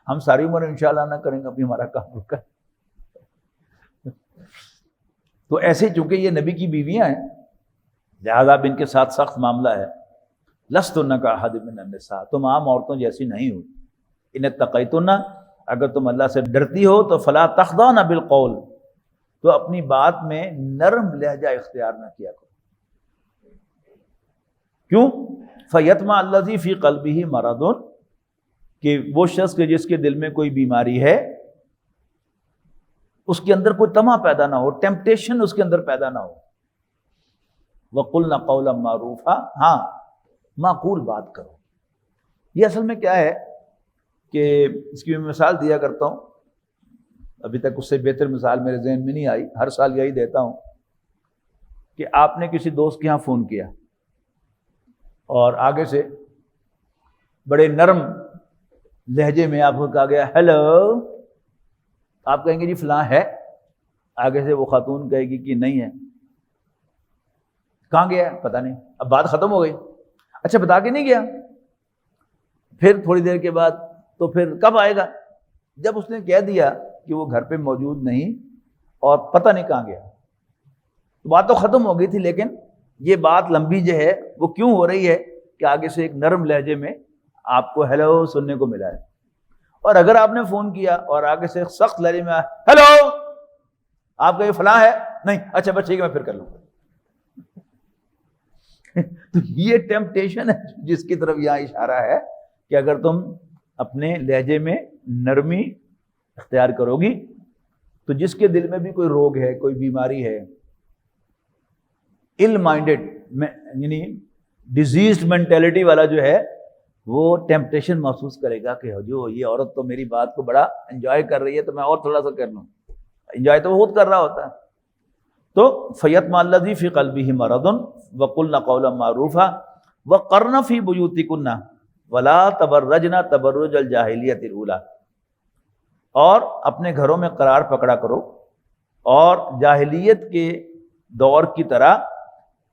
ہم ساری عمر انشاءاللہ نہ کریں گے، ابھی ہمارا کام رکا ہے۔ تو ایسے چونکہ یہ نبی کی بیویاں ہیں، لہذا اب ان کے ساتھ سخت معاملہ ہے۔ لستن کا احد من النساء، تم عام عورتوں جیسی نہیں ہو، ان اتقیتن، اگر تم اللہ سے ڈرتی ہو تو فلا تخضعن بالقول، تو اپنی بات میں نرم لہجہ اختیار نہ کیا کرو۔ کیوں؟ فیطمع الذی فی قلبہ مرض، کہ وہ شخص کے جس کے دل میں کوئی بیماری ہے، اس کے اندر کوئی طمع پیدا نہ ہو، ٹیمپٹیشن اس کے اندر پیدا نہ ہو۔ وَقُلْنَا قَوْلًا مَعْرُوفًا، ہاں معقول بات کرو۔ یہ اصل میں کیا ہے کہ اس کی میں مثال دیا کرتا ہوں، ابھی تک اس سے بہتر مثال میرے ذہن میں نہیں آئی، ہر سال یہی دیتا ہوں کہ آپ نے کسی دوست کے ہاں فون کیا اور آگے سے بڑے نرم لہجے میں آپ کو کہا گیا ہیلو، آپ کہیں گے جی فلاں ہے، آگے سے وہ خاتون کہے گی کہ نہیں ہے، کہاں گیا ہے پتہ نہیں، اب بات ختم ہو گئی، اچھا بتا کے نہیں گیا، پھر تھوڑی دیر کے بعد تو پھر کب آئے گا، جب اس نے کہہ دیا کہ وہ گھر پہ موجود نہیں اور پتہ نہیں کہاں گیا، تو بات تو ختم ہو گئی تھی، لیکن یہ بات لمبی جو ہے وہ کیوں ہو رہی ہے کہ آگے سے ایک نرم لہجے میں آپ کو ہیلو سننے کو ملا ہے۔ اور اگر آپ نے فون کیا اور آگے سے سخت لہجے میں ہیلو، آپ کا یہ فلاں ہے، نہیں، اچھا بس ٹھیک ہے میں پھر کر لوں گا۔ تو یہ ٹیمپٹیشن ہے جس کی طرف یہاں اشارہ ہے کہ اگر تم اپنے لہجے میں نرمی اختیار کرو گی تو جس کے دل میں بھی کوئی روگ ہے، کوئی بیماری ہے، ill minded یعنی ڈیزیزڈ مینٹیلٹی والا جو ہے، وہ ٹیمپٹیشن محسوس کرے گا کہ جو یہ عورت تو میری بات کو بڑا انجوائے کر رہی ہے تو میں اور تھوڑا سا کر لوں، انجوائے تو وہ خود کر رہا ہوتا ہے۔ تو فیطمع الذی فی قلبہ مرض وقلن قولا معروفا وقرن فی بیوتکن ولا تبرجن تبرج الجاہلیۃ الاولی، اور اپنے گھروں میں قرار پکڑا کرو اور جاہلیت کے دور کی طرح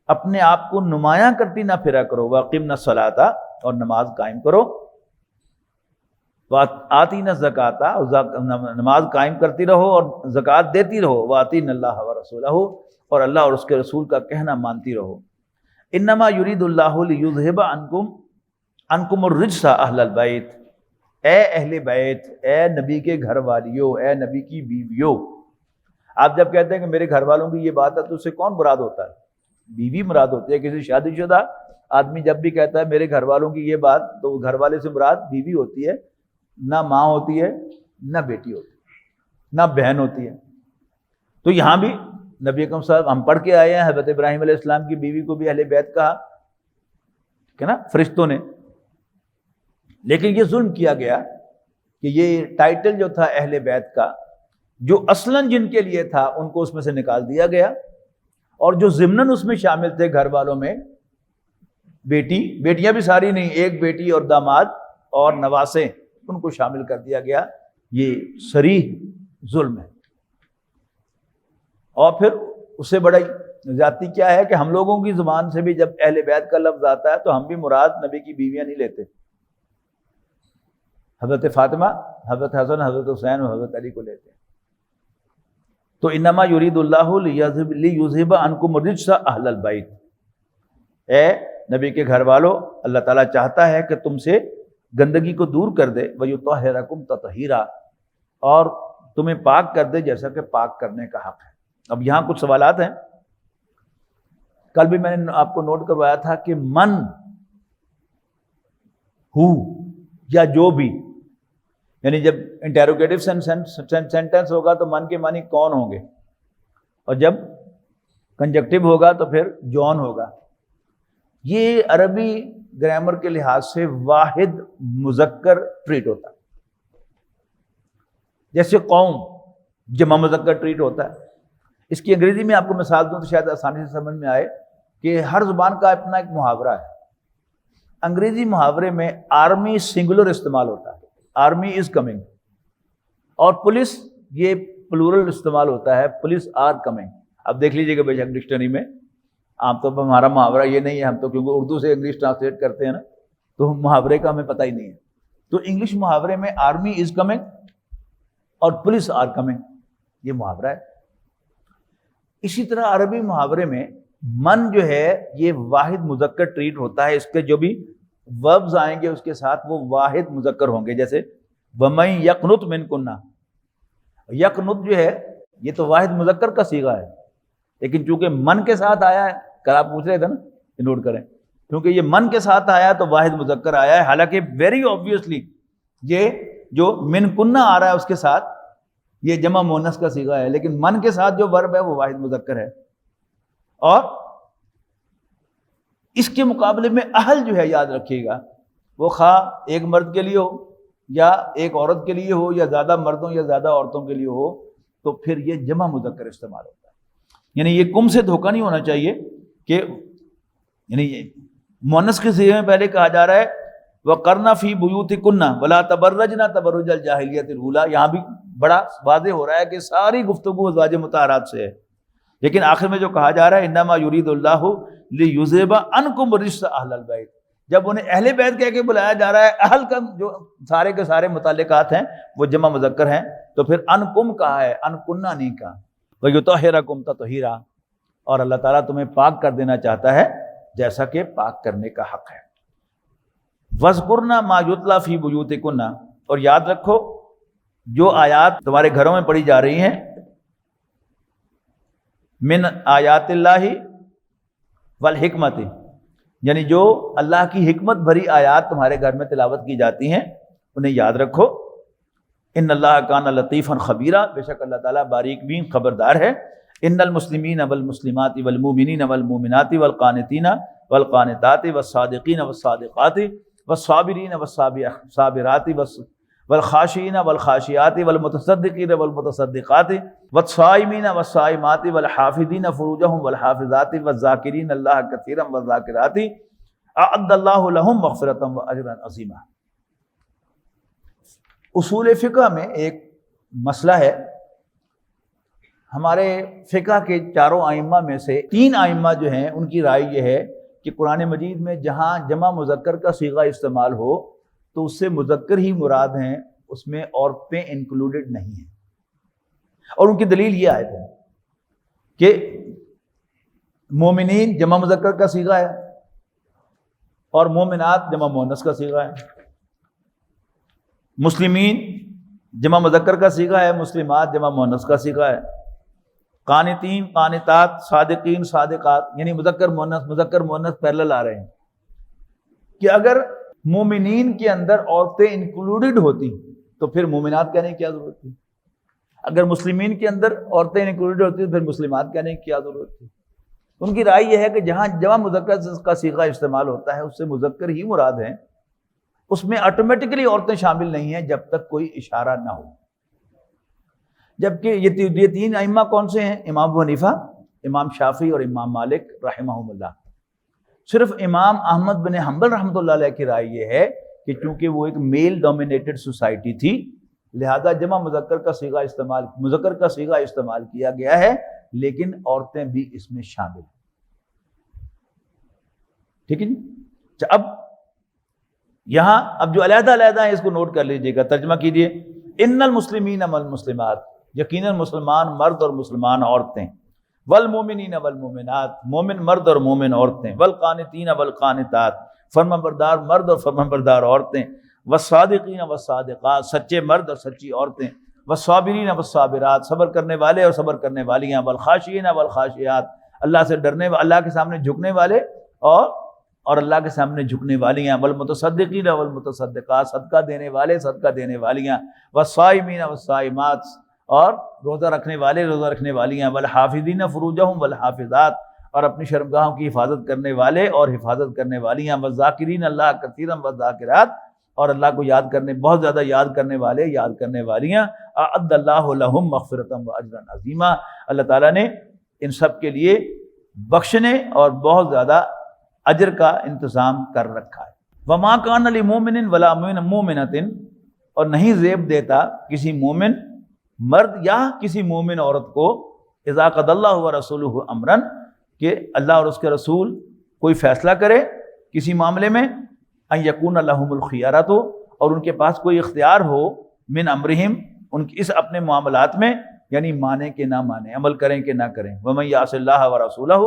اپنے آپ کو نمایاں کرتی نہ پھرا کرو، واقمنا الصلاۃ، اور نماز قائم کرو، آتینا الزکاۃ، نماز قائم کرتی رہو اور زکوٰۃ دیتی رہو، واتین اللہ ورسولہ، اور اللہ اور اس کے رسول کا کہنا مانتی رہو۔ انما یرید اللہ لیذھب عنکم الرجس اہل البیت، اے اہل بیت، اے نبی کے گھر والیوں، اے نبی کی بیویوں۔ آپ جب کہتے ہیں کہ میرے گھر والوں کی یہ بات ہے تو اس سے کون مراد ہوتا ہے؟ بیوی مراد ہوتی ہے۔ کسی شادی شدہ آدمی جب بھی کہتا ہے میرے گھر والوں کی یہ بات، تو گھر والے سے مراد بیوی ہوتی ہے، نہ ماں ہوتی ہے، نہ بیٹی ہوتی ہے، نہ بہن ہوتی ہے۔ تو یہاں بھی نبی اکرم صاحب ہم پڑھ کے آئے ہیں، حضرت ابراہیم علیہ السلام کی بیوی کو بھی اہل بیت کہا کہ نا فرشتوں نے، لیکن یہ ظلم کیا گیا کہ یہ ٹائٹل جو تھا اہل بیت کا، جو اصلاً جن کے لیے تھا ان کو اس میں سے نکال دیا گیا، اور جو ضمناً اس میں شامل تھے گھر والوں میں، بیٹیاں بھی ساری نہیں، ایک بیٹی اور داماد اور نواسے، ان کو شامل کر دیا گیا۔ یہ صریح ظلم ہے۔ اور پھر اس سے بڑی زیادتی کیا ہے کہ ہم لوگوں کی زبان سے بھی جب اہل بیت کا لفظ آتا ہے تو ہم بھی مراد نبی کی بیویاں نہیں لیتے، حضرت فاطمہ، حضرت حسن، حضرت حسین اور حضرت علی کو لیتے ہیں۔ تو انما یرید اللہ لیذھب عنکم الرجس اہل البیت، اے نبی کے گھر والوں، اللہ تعالیٰ چاہتا ہے کہ تم سے گندگی کو دور کر دے، ویطہرکم تطہیرا، اور تمہیں پاک کر دے جیسا کہ پاک کرنے کا حق ہے۔ اب یہاں کچھ سوالات ہیں، کل بھی میں نے آپ کو نوٹ کروایا تھا کہ من ہو یا جو بھی، یعنی جب انٹیروگیٹو سینٹنس ہوگا تو من کے معنی کون ہوں گے، اور جب کنجکٹیو ہوگا تو پھر جون ہوگا۔ یہ عربی گرامر کے لحاظ سے واحد مذکر ٹریٹ ہوتا ہے، جیسے قوم جمع مذکر ٹریٹ ہوتا ہے۔ اس کی انگریزی میں آپ کو مثال دوں تو شاید آسانی سے سمجھ میں آئے کہ ہر زبان کا اپنا ایک محاورہ ہے۔ انگریزی محاورے میں آرمی سنگولر استعمال ہوتا ہے، آرمی از کمنگ، اور پولیس یہ پلورل استعمال ہوتا ہے، پولیس آر کمنگ۔ اب دیکھ لیجئے کہ بے شک ڈکشنری میں عام طور پر ہمارا محاورہ یہ نہیں ہے، ہم تو کیونکہ اردو سے انگلش ٹرانسلیٹ کرتے ہیں نا، تو محاورے کا ہمیں پتہ ہی نہیں ہے۔ تو انگلش محاورے میں آرمی از کمنگ اور پولیس آر کمنگ، یہ محاورہ ہے۔ اسی طرح عربی محاورے میں من جو ہے یہ واحد مذکر ٹریٹ ہوتا ہے، اس کے جو بھی وربز آئیں گے اس کے ساتھ وہ واحد مذکر ہوں گے، جیسے وَمَن يَقْنُتْ مِنْكُنَّ، یقنت جو ہے یہ تو واحد مذکر کا صیغہ ہے، لیکن چونکہ من کے ساتھ آیا ہے، کل آپ پوچھ رہے تھے نا، یہ نوٹ کریں، کیونکہ یہ من کے ساتھ آیا تو واحد مذکر آیا ہے، حالانکہ ویری آبویسلی یہ جو من کنہ آ رہا ہے اس کے ساتھ یہ جمع مؤنث کا صیغہ ہے، لیکن من کے ساتھ جو ورب ہے وہ واحد مذکر ہے۔ اور اس کے مقابلے میں اہل جو ہے یاد رکھیے گا، وہ خواہ ایک مرد کے لیے ہو یا ایک عورت کے لیے ہو یا زیادہ مردوں یا زیادہ عورتوں کے لیے ہو، تو پھر یہ جمع مذکر استعمال ہوتا ہے۔ یعنی یہ کم سے دھوکہ نہیں ہونا چاہیے کہ یعنی مؤنث کے صیغے میں پہلے کہا جا رہا ہے وَقَرْنَ فِي بُيُوتِكُنَّ وَلَا تَبَرَّجْنَ تَبَرُّجَ الْجَاهِلِيَّةِ الْأُولَىٰ، یہاں بھی بڑا واضح ہو رہا ہے کہ ساری گفتگو ازواج مطہرات سے ہے، لیکن آخر میں جو کہا جا رہا ہے انما یرید اللہ لیذھب عنکم الرجس اہل البیت، جب انہیں اہل بیت کہہ کے بلایا جا رہا ہے، اہل کا جو سارے کے سارے متعلقات ہیں وہ جمع مذکر ہیں، تو پھر انکم کہا ہے، انکنہ نہیں کہا۔ وَیُطَہِّرَکُمْ تَطْہِیرًا، اور اللہ تعالیٰ تمہیں پاک کر دینا چاہتا ہے جیسا کہ پاک کرنے کا حق ہے۔ وَاذْکُرْنَ مَا يُتْلَىٰ فِي بُیُوتِکُنَّ، اور یاد رکھو جو آیات تمہارے گھروں میں پڑھی جا رہی ہیں، من آیات اللہ والحکمت، یعنی جو اللہ کی حکمت بھری آیات تمہارے گھر میں تلاوت کی جاتی ہیں انہیں یاد رکھو۔ ان اللہ کان لطیفا خبیرا، بے شک اللہ تعالیٰ باریک بین خبردار ہے۔ ان المسلمین والمسلمات والمؤمنین والمؤمنات والقانتین والقانتات والصادقین والصادقات والصابرین والصابرات والخاشعین والخاشعات والمتصدقین والمتصدقات والصائمین والصائمات والحافظین فروجہم والحافظات والذاکرین اللہ کثیرا والذاکرات اعد اللہ لہم مغفرۃ واجرا عظیما۔ اصول فقہ میں ایک مسئلہ ہے، ہمارے فقہ کے چاروں ائمہ میں سے 3 ائمہ جو ہیں ان کی رائے یہ ہے کہ قرآن مجید میں جہاں جمع مذکر کا صیغہ استعمال ہو تو اس سے مذکر ہی مراد ہیں، اس میں عورتیں انکلوڈڈ نہیں ہیں، اور ان کی دلیل یہ آیت ہے کہ مومنین جمع مذکر کا صیغہ ہے اور مومنات جمع مؤنث کا صیغہ ہے، مسلمین جمع مذکر کا صیغہ ہے، مسلمات جمع مؤنث کا صیغہ ہے، قانتین قانتات صادقین صادقات، یعنی مذکر مؤنث پیرلل آ رہے ہیں کہ اگر مومنین کے اندر عورتیں انکلوڈڈ ہوتی تو پھر مومنات کہنے کی کیا ضرورت تھی؟ اگر مسلمین کے اندر عورتیں انکلوڈ ہوتی تو پھر مسلمات کہنے کی کیا ضرورت تھی؟ ان کی رائے یہ ہے کہ جہاں جمع مذکر کا صیغہ استعمال ہوتا ہے اس سے مذکر ہی مراد ہیں، اس میں آٹومیٹکلی عورتیں شامل نہیں ہیں جب تک کوئی اشارہ نہ ہو۔ جبکہ یہ تین ائمہ کون سے ہیں؟ امام ابو حنیفہ، امام شافعی اور امام مالک رحمہم اللہ۔ صرف امام احمد بن حنبل رحمۃ اللہ علیہ کی رائے یہ ہے کہ چونکہ وہ ایک میل ڈومینیٹڈ سوسائٹی تھی لہذا جمع مذکر کا صیغہ استعمال کیا گیا ہے، لیکن عورتیں بھی اس میں شامل ہیں۔ ٹھیک ہے جی؟ اب یہاں اب جو علیحدہ علیحدہ ہیں اس کو نوٹ کر لیجئے گا، ترجمہ کیجئے۔ ان المسلمین والمسلمات، یقیناً مسلمان مرد اور مسلمان عورتیں، والمومنین والمومنات، مومن مرد اور مومن عورتیں، والقانتین والقانتات، فرمانبردار مرد اور فرمانبردار عورتیں، والصادقین والصادقات، سچے مرد اور سچی عورتیں، والصابرین والصابرات، صبر کرنے والے اور صبر کرنے والیاں، والخاشعین والخاشعات، اللہ سے ڈرنے، اللہ کے سامنے جھکنے والے اور اللہ کے سامنے جھکنے والیاں، والمتصدقین والمتصدقات، صدقہ دینے والے صدقہ دینے والیاں، والصائمین والصائمات، اور روزہ رکھنے والے روزہ رکھنے والیاں، والحافظین فروجہم والحافظات، اور اپنی شرمگاہوں کی حفاظت کرنے والے اور حفاظت کرنے والیاں، والذاکرین اللہ کثیرا والذاکرات، اور اللہ کو یاد کرنے بہت زیادہ یاد کرنے والے یاد کرنے والیاں، اعد اللہ لہم مغفرۃ واجرا عظیما، اللہ تعالیٰ نے ان سب کے لیے بخشنے اور بہت زیادہ اجر کا انتظام کر رکھا ہے۔ وما کان لمؤمن ولا مؤمنۃ، اور نہیں زیب دیتا کسی مومن مرد یا کسی مومن عورت کو، اذا قضى اللہ ورسولہ امرا، کہ اللہ اور اس کے رسول کوئی فیصلہ کرے کسی معاملے میں، ان یکون لہم الخیارۃ، اور ان کے پاس کوئی اختیار ہو، من امرہم، ان کی اس اپنے معاملات میں، یعنی مانیں کہ نہ مانیں، عمل کریں کہ نہ کریں۔ ومن یعص اللہ ورسولہ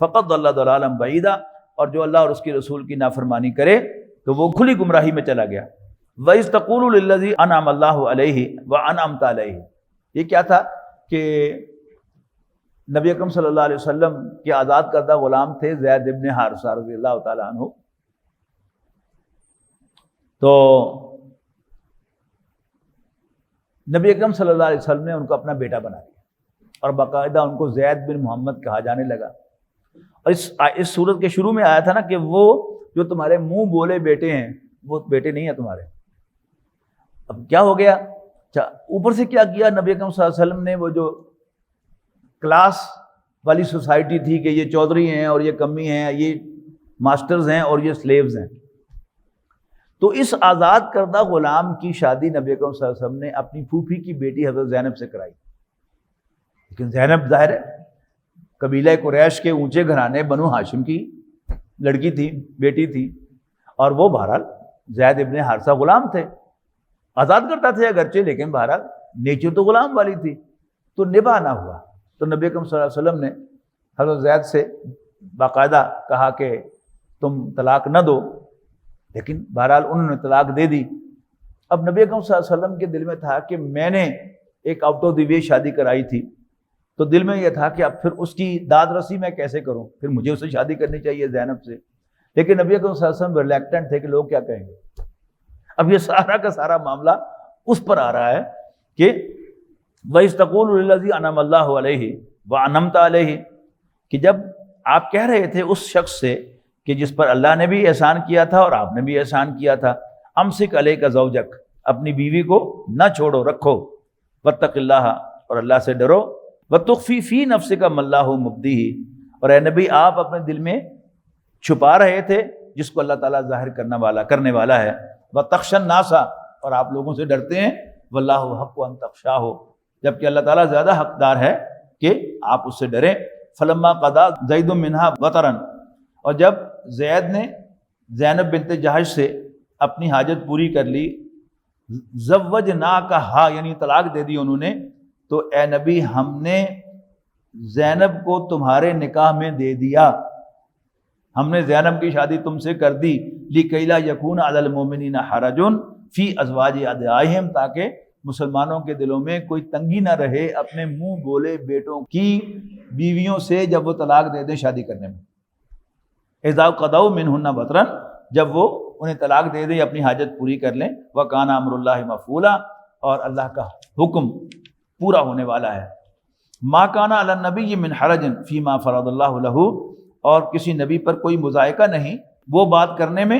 فقد ضل ضلالا بعیدا، اور جو اللہ اور اس کے رسول کی نافرمانی کرے تو وہ کھلی گمراہی میں چلا گیا۔ وَإِذْ تَقُولُ لِلَّذِي أَنْعَمَ اللَّهُ عَلَيْهِ وَأَنْعَمْتَ عَلَيْهِ، یہ کیا تھا کہ نبی اکرم صلی اللہ علیہ وسلم کے آزاد کردہ غلام تھے زید ابن حارثہ رضی اللہ تعالیٰ عنہ، تو نبی اکرم صلی اللہ علیہ وسلم نے ان کو اپنا بیٹا بنا دیا اور باقاعدہ ان کو زید بن محمد کہا جانے لگا۔ اور اس صورت کے شروع میں آیا تھا نا کہ وہ جو تمہارے منہ بولے بیٹے ہیں وہ بیٹے نہیں ہیں تمہارے۔ اب کیا ہو گیا؟ اوپر سے کیا کیا نبی اکرم صلی اللہ علیہ وسلم نے؟ وہ جو کلاس والی سوسائٹی تھی کہ یہ چودھری ہیں اور یہ کمی ہیں، یہ ماسٹرز ہیں اور یہ سلیوز ہیں، تو اس آزاد کردہ غلام کی شادی نبی اکرم صلی اللہ علیہ وسلم نے اپنی پھوپھی کی بیٹی حضرت زینب سے کرائی۔ لیکن زینب ظاہر ہے قبیلہ قریش کے اونچے گھرانے بنو ہاشم کی لڑکی تھی، بیٹی تھی، اور وہ بہرحال زید ابن حارثہ غلام تھے، آزاد کرتا تھے اگرچہ، لیکن بہرحال نیچر تو غلام والی تھی، تو نباہ نہ ہوا۔ تو نبی اکرم صلی اللہ علیہ وسلم نے حضرت زید سے باقاعدہ کہا کہ تم طلاق نہ دو، لیکن بہرحال انہوں نے طلاق دے دی۔ اب نبی اکرم صلی اللہ علیہ وسلم کے دل میں تھا کہ میں نے ایک آؤٹ آف دی وے شادی کرائی تھی، تو دل میں یہ تھا کہ اب پھر اس کی داد رسی میں کیسے کروں، پھر مجھے اسے شادی کرنی چاہیے زینب سے، لیکن نبی اکرم صلی اللہ علیہ وسلم ریلیکٹنٹ تھے کہ لوگ کیا کہیں گے۔ اب یہ سارا کا سارا معاملہ اس پر آ رہا ہے کہ وَإِذْ تَقُولُ لِلَّذِي أَنْعَمَ اللَّهُ عَلَيْهِ وَأَنْعَمْتَ عَلَيْهِ، کہ جب آپ کہہ رہے تھے اس شخص سے کہ جس پر اللہ نے بھی احسان کیا تھا اور آپ نے بھی احسان کیا تھا، امسک علیک زوجک، اپنی بیوی کو نہ چھوڑو، رکھو، واتق اللہ، اور اللہ سے ڈرو، وتخفی فی نفسک ما اللہ مبدیہ، اور اے نبی آپ اپنے دل میں چھپا رہے تھے جس کو اللہ تعالیٰ ظاہر کرنے والا ہے، وتخشی الناس، اور آپ لوگوں سے ڈرتے ہیں، واللہ حق ان تخشاہ، جبکہ اللہ تعالیٰ زیادہ حقدار ہے کہ آپ اس سے ڈریں۔ فلما قضا زید منہا وطرا، اور جب زید نے زینب بنت جہش سے اپنی حاجت پوری کر لی، زوجناکہا، یعنی طلاق دے دی انہوں نے، تو اے نبی ہم نے زینب کو تمہارے نکاح میں دے دیا، ہم نے زینب کی شادی تم سے کر دی، لِكَيْ لَا يَكُونَ عَلَى الْمُؤْمِنِينَ حَرَجٌ فِي أَزْوَاجِ أَدْعِيَائِهِمْ، تاکہ مسلمانوں کے دلوں میں کوئی تنگی نہ رہے اپنے منہ بولے بیٹوں کی بیویوں سے جب وہ طلاق دے دیں شادی کرنے میں۔ اِذَا قَضَوْا مِنْهُنَّ وَطْرًا، جب وہ انہیں طلاق دے دیں، اپنی حاجت پوری کر لیں۔ وَكَانَ أَمْرُ اللَّهِ مَفْعُولًا، اور اللہ کا حکم پورا ہونے والا ہے۔ مَا كَانَ عَلَى النَّبِيِّ مِنْ حَرَجٍ فِي مَا فَرَضَ اللَّهُ لَهُ، اور کسی نبی پر کوئی مضائقہ نہیں وہ بات کرنے میں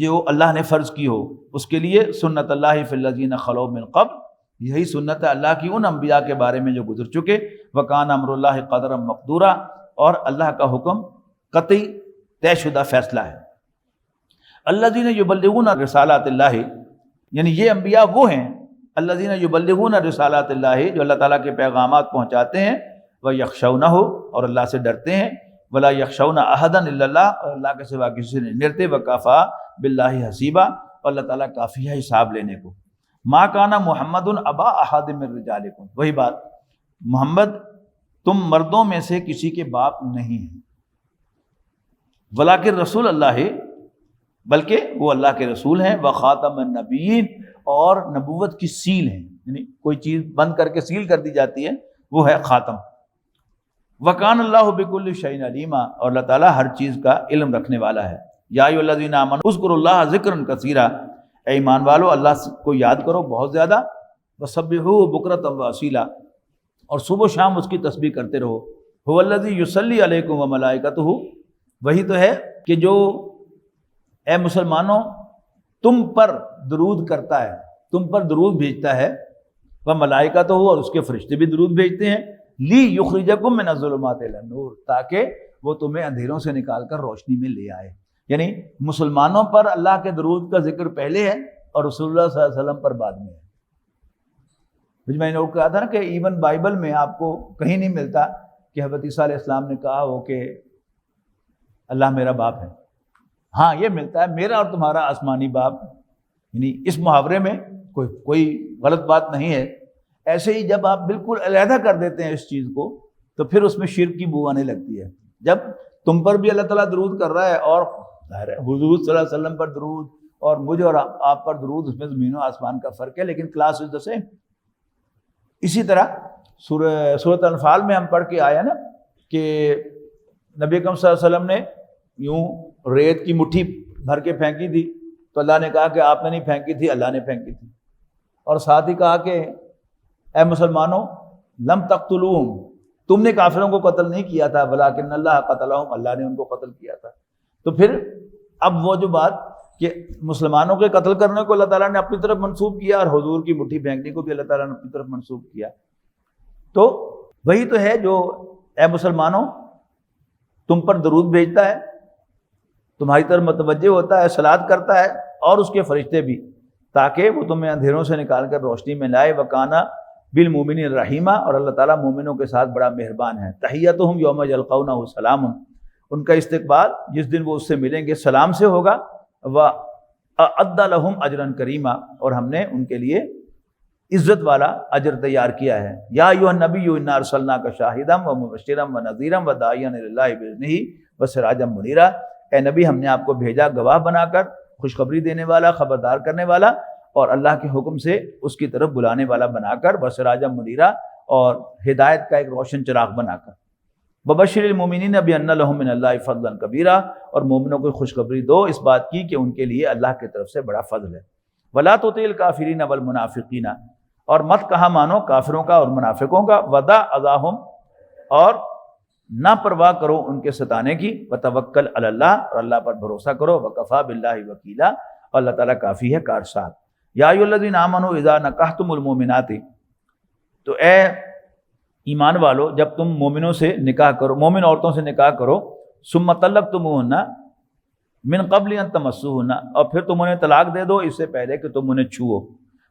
جو اللہ نے فرض کی ہو، اس کے لیے سنت اللہ فی الذین خلو من قبل، یہی سنت ہے اللہ کی ان انبیاء کے بارے میں جو گزر چکے۔ وَكَانَ أَمْرُ اللَّهِ قَدْرًا مَقْدُورًا، اور اللہ کا حکم قطعی طے شدہ فیصلہ ہے۔ الذین یبلغون رسالات اللہ، یعنی یہ انبیاء وہ ہیں الذین یبلغون رسالات اللہ، جو اللہ تعالیٰ کے پیغامات پہنچاتے ہیں، ویخشونہ، اور اللہ سے ڈرتے ہیں، ولا یخشون احدا الا اللہ، اور اللہ کے سوا کسی سے نہیں ڈرتے، وکفی باللہ حسیبا، اور اللہ تعالیٰ کافی ہے حساب لینے کو۔ ما کان محمد ابا احد من رجالکم، وہی بات، محمد تم مردوں میں سے کسی کے باپ نہیں ہیں، ولیکن رسول اللہ، بلکہ وہ اللہ کے رسول ہیں، وخاتم النبیین، اور نبوت کی سیل ہیں، یعنی کوئی چیز بند کر کے سیل کر دی جاتی ہے وہ ہے خاتم۔ وکان اللہ بکل شیء علیما، اور اللہ تعالیٰ ہر چیز کا علم رکھنے والا ہے۔ یا ایھا الذین آمنوا اذکروا اللہ ذکرا کثیرا، اے ایمان والو اللہ کو یاد کرو بہت زیادہ، وسبحوہ بکرۃ واصیلا، اور صبح و شام اس کی تسبیح کرتے رہو۔ هو الذی یصلی علیکم وملائکتہ، وہی تو ہے کہ جو اے مسلمانوں تم پر درود کرتا ہے، تم پر درود بھیجتا ہے، وملائکتہ، اور اس کے فرشتے بھی درود بھیجتے ہیں، لی یخرجکم من الظلمات الی النور، تاکہ وہ تمہیں اندھیروں سے نکال کر روشنی میں لے آئے۔ یعنی مسلمانوں پر اللہ کے درود کا ذکر پہلے ہے اور رسول اللہ صلی اللہ علیہ وسلم پر بعد میں ہے۔ مجھے میں نے نوٹ کہا تھا نا کہ ایون بائبل میں آپ کو کہیں نہیں ملتا کہ حضرت عیسیٰ علیہ السلام نے کہا ہو کہ اللہ میرا باپ ہے۔ ہاں یہ ملتا ہے میرا اور تمہارا آسمانی باپ، یعنی اس محاورے میں کوئی غلط بات نہیں ہے۔ ایسے ہی جب آپ بالکل علیحدہ کر دیتے ہیں اس چیز کو تو پھر اس میں شرک کی بو آنے لگتی ہے۔ جب تم پر بھی اللہ تعالیٰ درود کر رہا ہے، اور حضور صلی اللہ علیہ وسلم پر درود اور مجھے اور آپ پر درود، اس میں زمین و آسمان کا فرق ہے، لیکن کلاس از دا سیم۔ اسی طرح سورۃ انفال میں ہم پڑھ کے آیا نا کہ نبی اکرم صلی اللہ علیہ وسلم نے یوں ریت کی مٹھی بھر کے پھینکی تھی تو اللہ نے کہا کہ آپ نے نہیں پھینکی تھی، اللہ نے پھینکی تھی، اور ساتھ ہی کہا کہ اے مسلمانوں لم تقتلوہم، تم نے کافروں کو قتل نہیں کیا تھا، ولکن اللہ قتلہم، اللہ نے ان کو قتل کیا تھا۔ تو پھر اب وہ جو بات کہ مسلمانوں کے قتل کرنے کو اللہ تعالیٰ نے اپنی طرف منسوب کیا، اور حضور کی مٹھی پھینکنے کو بھی اللہ تعالیٰ نے اپنی طرف منسوب کیا، تو وہی تو ہے جو اے مسلمانوں تم پر درود بھیجتا ہے، تمہاری طرف متوجہ ہوتا ہے، صلات کرتا ہے، اور اس کے فرشتے بھی، تاکہ وہ تمہیں اندھیروں سے نکال کر روشنی میں لائے۔ وکانا بالمؤمنین رحیمہ، اور اللہ تعالیٰ مومنوں کے ساتھ بڑا مہربان ہے۔ تحیتہم یوم یلقونہ سلام، ان کا استقبال جس دن وہ اس سے ملیں گے سلام سے ہوگا۔ وَأَعَدَّ لَهُمْ أَجْرًا كَرِيمًا، اور ہم نے ان کے لیے عزت والا اجر تیار کیا ہے۔ یا ایھا النبی انا ارسلناک شاہدا ومبشرا ونذیرا وداعیا الی اللہ باذنہ وسراجا منیرا، اے نبی ہم نے آپ کو بھیجا گواہ بنا کر، خوشخبری دینے والا، خبردار کرنے والا، اور اللہ کے حکم سے اس کی طرف بلانے والا بنا کر، وسراجا منیرا، اور ہدایت کا ایک روشن چراغ بنا کر۔ وبشر المؤمنین بان لهم من اللہ فضلا کبیرا، اور مومنوں کو خوشخبری دو اس بات کی کہ ان کے لیے اللہ کی طرف سے بڑا فضل ہے۔ ولا تطع الکافرین والمنافقین، اور مت کہا مانو کافروں کا اور منافقوں کا، ودع اذاہم، اور نہ پرواہ کرو ان کے ستانے کی، وتوکل علی اللہ، اور اللہ پر بھروسہ کرو، وکفی باللہ وکیلا، اور اللہ تعالیٰ کافی ہے کارساز۔ یا ایھا الذین آمنوا اذا نکحتم المؤمنات، تو اے ایمان والو جب تم مومنوں سے نکاح کرو، مومن عورتوں سے نکاح کرو، ثم طلقتموہن من قبل ان تمسوہن، اور پھر تم انہیں طلاق دے دو اس سے پہلے کہ تم انہیں چھو،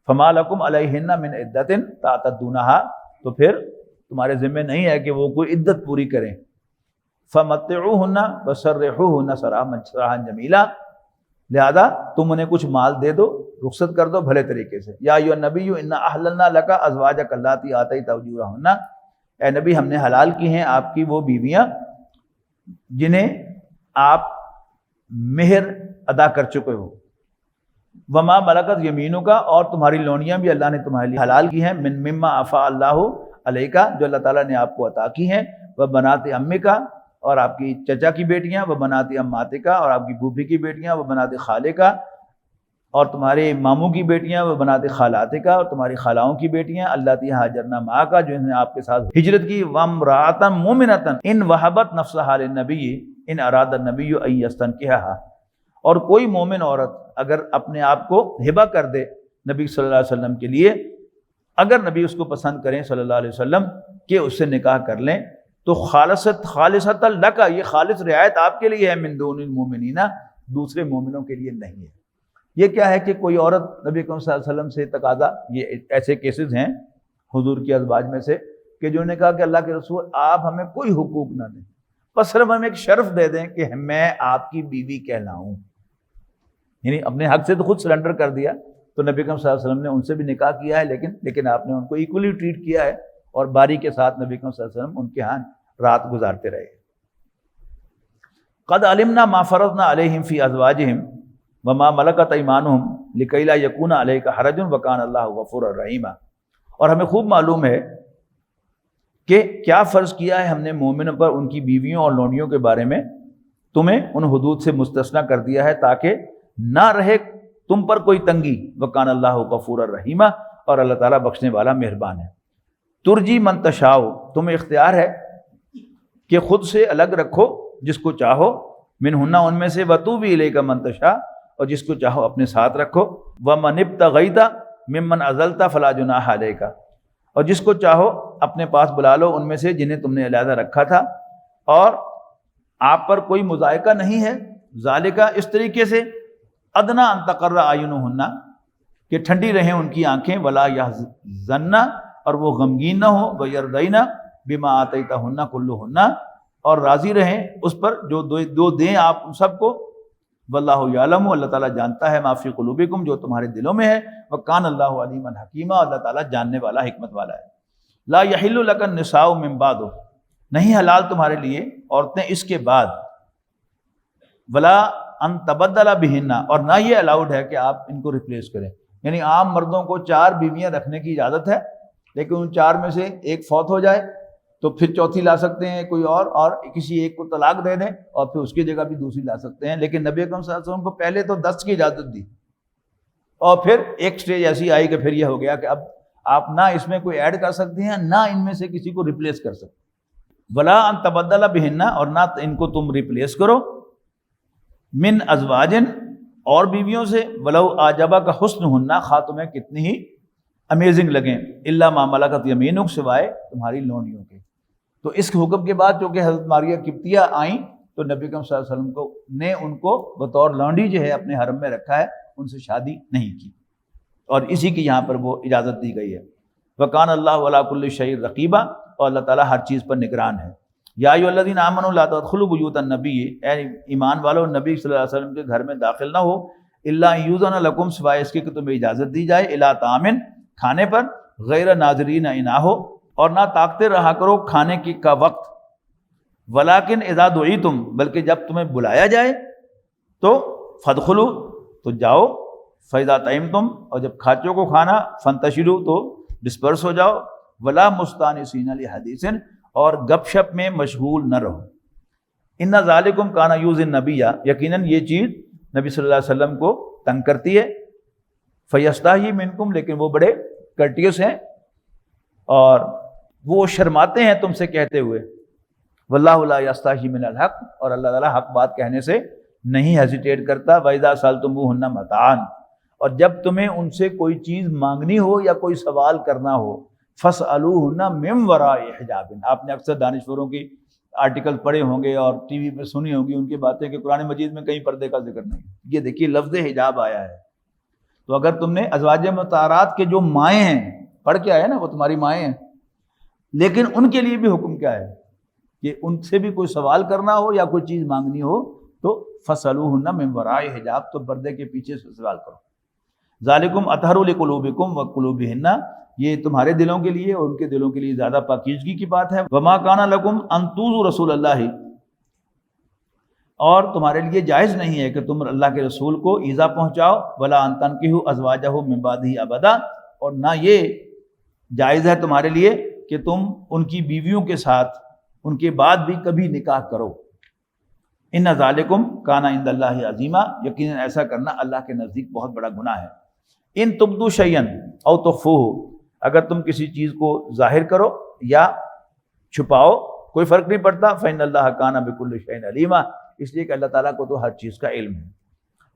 فما لکم علیہن من عدۃ تعتدونہا، تو پھر تمہارے ذمہ نہیں ہے کہ وہ کوئی عدت پوری کریں۔ فمتعوہن وسرحوہن سراحا جمیلا، لہذا تم انہیں کچھ مال دے دو، رخصت کر دو بھلے طریقے سے۔ یا ایھا النبی انا احللنا لک ازواجک اللاتی آتیت اجورہن، اے نبی ہم نے حلال کی ہیں آپ کی وہ بیویاں جنہیں آپ مہر ادا کر چکے ہو، وما ملکت یمینک، اور تمہاری لونیاں بھی اللہ نے تمہارے لیے حلال کی ہیں، مما افاء اللہ علیک، جو اللہ تعالیٰ نے آپ کو عطا کی ہیں، وبنات عمک، اور آپ کی چچا کی بیٹیاں وہ بناتی اماتکا، اور آپ کی پھوپھی کی بیٹیاں وہ بناتی خالے کا، اور تمہارے ماموں کی بیٹیاں وہ بناتی خالاتکا، اور تمہاری خالاؤں کی بیٹیاں اللتی ہاجرنا معک جو نے آپ کے ساتھ ہجرت کی، وامرأۃ مؤمنۃ ان وہبت نفسہا للنبی ان اراد النبی ان یستنکحھا، اور کوئی مومن عورت اگر اپنے آپ کو ہبہ کر دے نبی صلی اللہ علیہ وسلم کے لیے، اگر نبی اس کو پسند کریں صلی اللہ علیہ وسلم کہ اس سے نکاح کر لیں، تو خالصۃ لک، یہ خالص رعایت آپ کے لیے ہے، من دون المؤمنین، دوسرے مومنوں کے لیے نہیں ہے۔ یہ کیا ہے کہ کوئی عورت نبی اکرم صلی اللہ علیہ وسلم سے تقاضا، یہ ایسے کیسز ہیں حضور کی ازواج میں سے کہ جنہوں نے کہا کہ اللہ کے رسول آپ ہمیں کوئی حقوق نہ دیں، بس صرف ہمیں ایک شرف دے دیں کہ میں آپ کی بیوی کہلاؤں، یعنی اپنے حق سے تو خود سرنڈر کر دیا۔ تو نبی اکرم صلی اللہ علیہ وسلم نے ان سے بھی نکاح کیا ہے، لیکن آپ نے ان کو ایکولی ٹریٹ کیا ہے، اور باری کے ساتھ نبی اکرم صلی اللہ علیہ وسلم ان کے ہاں رات گزارتے رہے۔ قد علمنا ما فرضنا علیہم فی ازواجہم وما ملکت ایمانہم لکی لا یکون علیک حرج وکان اللہ غفورا رحیما، اور ہمیں خوب معلوم ہے کہ کیا فرض کیا ہے ہم نے مومنوں پر ان کی بیویوں اور لونڈیوں کے بارے میں، تمہیں ان حدود سے مستثنیٰ کر دیا ہے تاکہ نہ رہے تم پر کوئی تنگی، وکان اللہ غفورا رحیما، اور اللہ تعالیٰ بخشنے والا مہربان ہے۔ ترجی من تشاء، تمہیں اختیار ہے کہ خود سے الگ رکھو جس کو چاہو، منہن ان میں سے، وتوبی الیک من تشاء، اور جس کو چاہو اپنے ساتھ رکھو، ومن ابتغیت ممن عزلت فلا جناح علیک، اور جس کو چاہو اپنے پاس بلا لو ان میں سے جنہیں تم نے علیحدہ رکھا تھا، اور آپ پر کوئی مضائقہ نہیں ہے، ذالکہ اس طریقے سے، ادنا ان تقر اعینہن، کہ ٹھنڈی رہیں ان کی آنکھیں، ولا یحزن، اور وہ غمگین نہ ہو، ویرضین بما آتیتہن کلہن، اور راضی رہیں اس پر جو دیں آپ ان سب کو، واللہ یعلم، اللہ تعالیٰ جانتا ہے، ما فی قلوبکم، جو تمہارے دلوں میں ہے، وکان اللہ علیما حکیما، اللہ تعالیٰ جاننے والا حکمت والا ہے۔ لا یحل لک النساء من بعد، نہیں حلال تمہارے لیے عورتیں اس کے بعد، ولا ان تبدل بہن، اور نہ یہ الاؤڈ ہے کہ آپ ان کو ریپلیس کریں، یعنی عام مردوں کو 4 بیویاں رکھنے کی اجازت ہے، لیکن ان 4 میں سے ایک فوت ہو جائے تو پھر چوتھی لا سکتے ہیں کوئی اور کسی ایک کو طلاق دے دیں اور پھر اس کی جگہ بھی دوسری لا سکتے ہیں، لیکن نبی اکرم صلی اللہ علیہ وسلم کو پہلے تو 10 کی اجازت دی، اور پھر ایک سٹیج ایسی آئی کہ پھر یہ ہو گیا کہ اب آپ نہ اس میں کوئی ایڈ کر سکتے ہیں، نہ ان میں سے کسی کو ریپلیس کر سکتے، ولا ان تبدل بہن، اور نہ ان کو تم ریپلیس کرو، من ازواجن، اور بیویوں سے، ولو اعجبک حسنہن، خواہ تمہیں کتنی ہی امیزنگ لگیں، الا ما ملکت یمینک، سوائے تمہاری لونڈیوں کے۔ تو اس حکم کے بعد چونکہ حضرت ماریہ قبطیہ آئیں تو نبی اکرم صلی اللہ علیہ وسلم نے ان کو بطور لونڈی جو ہے اپنے حرم میں رکھا ہے، ان سے شادی نہیں کی، اور اسی کی یہاں پر وہ اجازت دی گئی ہے۔ وکان اللہ علی کل شیء رقیبا، اور اللہ تعالیٰ ہر چیز پر نگران ہے۔ یا ایھا الذین آمنوا لا تدخلوا بیوت النبی، اے ایمان والو نبی صلی اللہ علیہ وسلم کے گھر میں داخل نہ ہو، الا ان یؤذن لکم، سوائے اس کے کہ تمہیں اجازت دی جائے، الی طعام، کھانے پر، غیر ناظرین اناہ، اور نہ تاکتے رہا کرو کھانے کی کا وقت، ولیکن اذا دعیتم، بلکہ جب تمہیں بلایا جائے تو، فادخلوا، تو جاؤ، فاذا طعمتم، اور جب کھا چکو کھانا، فانتشروا، تو ڈسپرس ہو جاؤ، ولا مستانسین لحدیث، اور گپ شپ میں مشغول نہ رہو۔ ان ذالکم کان یؤذی النبی، یقیناً یہ چیز نبی صلی اللہ علیہ وسلم کو تنگ کرتی ہے، فیستحیی منکم، لیکن وہ بڑے کرٹیس ہیں اور وہ شرماتے ہیں تم سے کہتے ہوئے، واللہ لا یستحیی من الحق، اور اللہ تعالیٰ حق بات کہنے سے نہیں ہیزیٹیٹ کرتا، وَإِذَا سَأَلْتُمُوهُنَّ مَتَاعًا، اور جب تمہیں ان سے کوئی چیز مانگنی ہو یا کوئی سوال کرنا ہو، فَاسْأَلُوهُنَّ مِن وَرَاءِ حِجَابٍ، آپ نے اکثر دانشوروں کی آرٹیکل پڑھے ہوں گے اور ٹی وی پہ سنی ہوگی ان کی باتیں کہ قرآن مجید میں کہیں پردے کا ذکر نہیں، یہ دیکھیے لفظ حجاب آیا ہے۔ تو اگر تم نے ازواج مطہرات کے جو مائیں ہیں، پڑھ کے آئے نا، وہ تمہاری مائیں ہیں، لیکن ان کے لیے بھی حکم کیا ہے کہ ان سے بھی کوئی سوال کرنا ہو یا کوئی چیز مانگنی ہو تو فَاسْأَلُوهُنَّ مِن وَرَاءِ حِجَاب، تو پردے کے پیچھے سے سوال کرو۔ ذَلِكُمْ أَطْهَرُ لِقُلُوبِكُمْ وَقُلُوبِهِنَّ، یہ تمہارے دلوں کے لیے اور ان کے دلوں کے لیے زیادہ پاکیزگی کی بات ہے۔ وَمَا كَانَ لَكُمْ أَن تُؤْذُوا رَسُولَ اللَّهِ، اور تمہارے لیے جائز نہیں ہے کہ تم اللہ کے رسول کو ایذا پہنچاؤ، وَلَا أَن تَنكِحُوا أَزْوَاجَهُ مِن بَعْدِهِ أَبَدًا، اور نہ یہ جائز ہے تمہارے لیے کہ تم ان کی بیویوں کے ساتھ ان کے بعد بھی کبھی نکاح کرو. ان ذالکم کان عند اللہ عظیما، یقیناً ایسا کرنا اللہ کے نزدیک بہت بڑا گناہ ہے. ان تبدوا شیئا او تخفوہ، اگر تم کسی چیز کو ظاہر کرو یا چھپاؤ کوئی فرق نہیں پڑتا. فإن اللہ کان بکل شیء علیما، اس لیے کہ اللہ تعالیٰ کو تو ہر چیز کا علم ہے.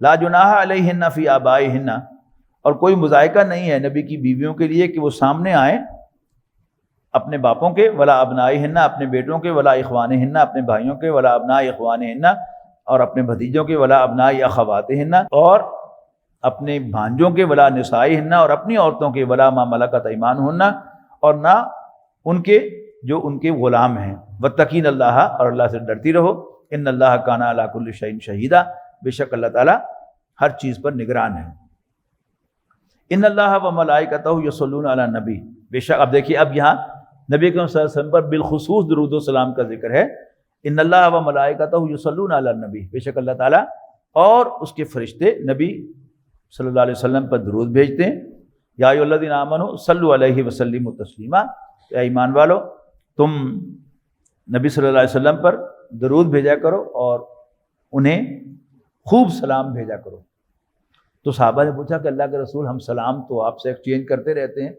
لا جناح علیہن فی آبائہن، اور کوئی مذائقہ نہیں ہے نبی کی بیویوں کے لیے کہ وہ سامنے آئیں اپنے باپوں کے، ولا ابنائہن اپنے بیٹوں کے، ولا اخوانہن اپنے بھائیوں کے، ولا ابناء اخوانہن اور اپنے بھتیجوں کے، ولا ابناء اخواتہن اور اپنے بھانجوں کے، ولا نسائہن اور اپنی عورتوں کے، ولا ما ملکت ایمانہن اور نہ ان کے جو ان کے غلام ہیں. واتقین اللہ، اور اللہ سے ڈرتی رہو. ان اللہ کان علی کل شیء شہیدا، بے شک اللہ تعالیٰ ہر چیز پر نگران ہے. ان اللہ و ملائکتہ یصلون علی النبی، بے شک اب دیکھیے اب یہاں نبی کریم صلی اللہ علیہ وسلم پر بالخصوص درود و سلام کا ذکر ہے. ان اللہ و ملائکتہ یصلون علی النبی، بے شک اللہ تعالیٰ اور اس کے فرشتے نبی صلی اللہ علیہ وسلم پر درود بھیجتے ہیں. یا ایھا الذین آمنوا صلوا علیہ وسلموا تسلیما، اے ایمان والو تم نبی صلی اللہ علیہ وسلم پر درود بھیجا کرو اور انہیں خوب سلام بھیجا کرو. تو صحابہ نے پوچھا کہ اللہ کے رسول ہم سلام تو آپ سے ایکسچینج کرتے رہتے ہیں،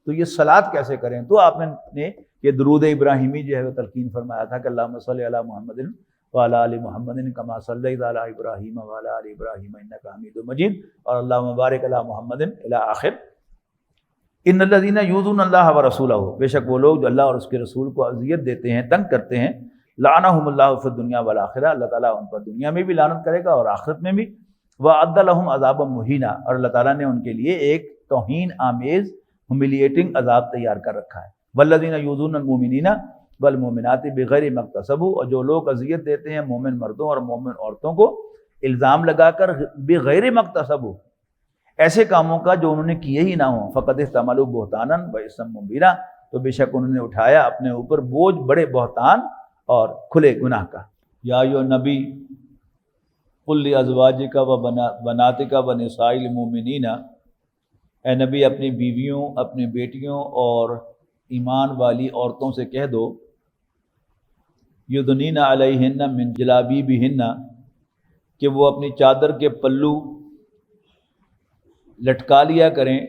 تو یہ صلاۃ کیسے کریں؟ تو آپ نے یہ درود ابراہیمی جو ہے وہ تلقین فرمایا تھا کہ اللہم صلی علی محمد وعلی آل محمد کما صلیت علی ابراہیم وعلی آل ابراہیم انک حمید مجید، اور اللہم بارک علی محمد الی آخر. ان الذین یؤذون اللہ ورسولہ، بے شک وہ لوگ جو اللہ اور اس کے رسول کو اذیت دیتے ہیں، تنگ کرتے ہیں. لعنہم اللہ فی الدنیا والآخرہ، اللہ تعالیٰ ان پر دنیا میں بھی لعنت کرے گا اور آخرت میں بھی. وَأَعَدَّ لَهُمْ عَذَابًا مُهِینًا، اور اللہ تعالیٰ نے ان کے لیے ایک توہین آمیز ہیوملیٹنگ عذاب تیار کر رکھا ہے. وَالَّذِينَ يُؤْذُونَ الْمُؤْمِنِينَ وَالْمُؤْمِنَاتِ بِغَيْرِ مَا اكْتَسَبُوا، اور جو لوگ اذیت دیتے ہیں مومن مردوں اور مومن عورتوں کو الزام لگا کر بغیر ما اكْتَسَبُوا، ایسے کاموں کا جو انہوں نے کیے ہی نہ ہوں. فَقَدِ احْتَمَلُوا بُهْتَانًا وَإِثْمًا مُبِينًا، تو بے شک انہوں نے اٹھایا اپنے اوپر بوجھ بڑے بہتان اور کھلے گناہ کا. یا ایھا نبی قل لازواجک و بناتک و نساء المؤمنین، اے نبی اپنی بیویوں، اپنی بیٹیوں اور ایمان والی عورتوں سے کہہ دو یدنین علیہن من جلابیبہن، کہ وہ اپنی چادر کے پلو لٹکا لیا کریں.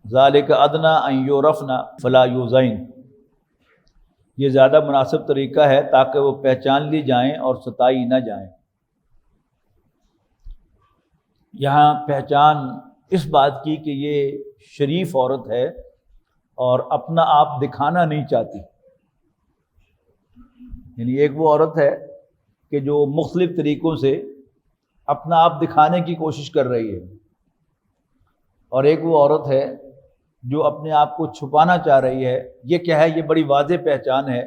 ذالک ادنیٰ ان یعرفن فلا یؤذین، یہ زیادہ مناسب طریقہ ہے تاکہ وہ پہچان لی جائیں اور ستائی نہ جائیں. یہاں پہچان اس بات کی کہ یہ شریف عورت ہے اور اپنا آپ دکھانا نہیں چاہتی. یعنی ایک وہ عورت ہے کہ جو مختلف طریقوں سے اپنا آپ دکھانے کی کوشش کر رہی ہے، اور ایک وہ عورت ہے جو اپنے آپ کو چھپانا چاہ رہی ہے. یہ کیا ہے؟ یہ بڑی واضح پہچان ہے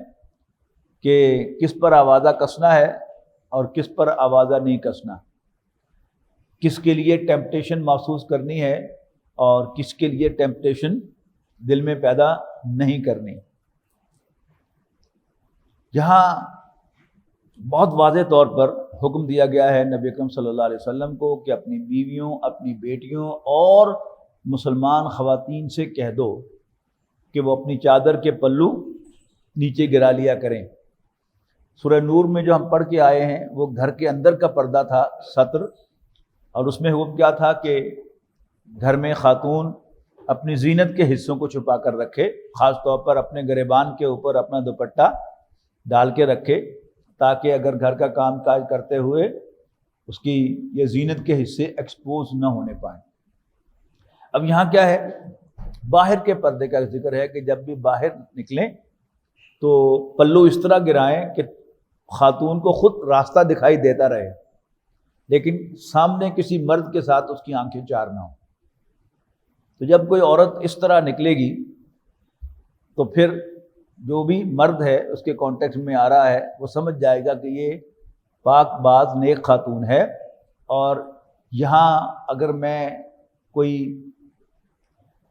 کہ کس پر آوازہ کسنا ہے اور کس پر آوازہ نہیں کسنا، کس کے لیے ٹیمپٹیشن محسوس کرنی ہے اور کس کے لیے ٹیمپٹیشن دل میں پیدا نہیں کرنی. یہاں بہت واضح طور پر حکم دیا گیا ہے نبی اکرم صلی اللہ علیہ وسلم کو کہ اپنی بیویوں، اپنی بیٹیوں اور مسلمان خواتین سے کہہ دو کہ وہ اپنی چادر کے پلو نیچے گرا لیا کریں. سورہ نور میں جو ہم پڑھ کے آئے ہیں وہ گھر کے اندر کا پردہ تھا، ستر، اور اس میں حکم کیا تھا کہ گھر میں خاتون اپنی زینت کے حصوں کو چھپا کر رکھے، خاص طور پر اپنے گریبان کے اوپر اپنا دوپٹہ ڈال کے رکھے تاکہ اگر گھر کا کام کاج کرتے ہوئے اس کی یہ زینت کے حصے ایکسپوز نہ ہونے پائیں. اب یہاں کیا ہے؟ باہر کے پردے کا ذکر ہے کہ جب بھی باہر نکلیں تو پلو اس طرح گرائیں کہ خاتون کو خود راستہ دکھائی دیتا رہے، لیکن سامنے کسی مرد کے ساتھ اس کی آنکھیں چار نہ ہوں. تو جب کوئی عورت اس طرح نکلے گی تو پھر جو بھی مرد ہے اس کے کانٹیکٹ میں آ رہا ہے وہ سمجھ جائے گا کہ یہ پاک باز نیک خاتون ہے، اور یہاں اگر میں کوئی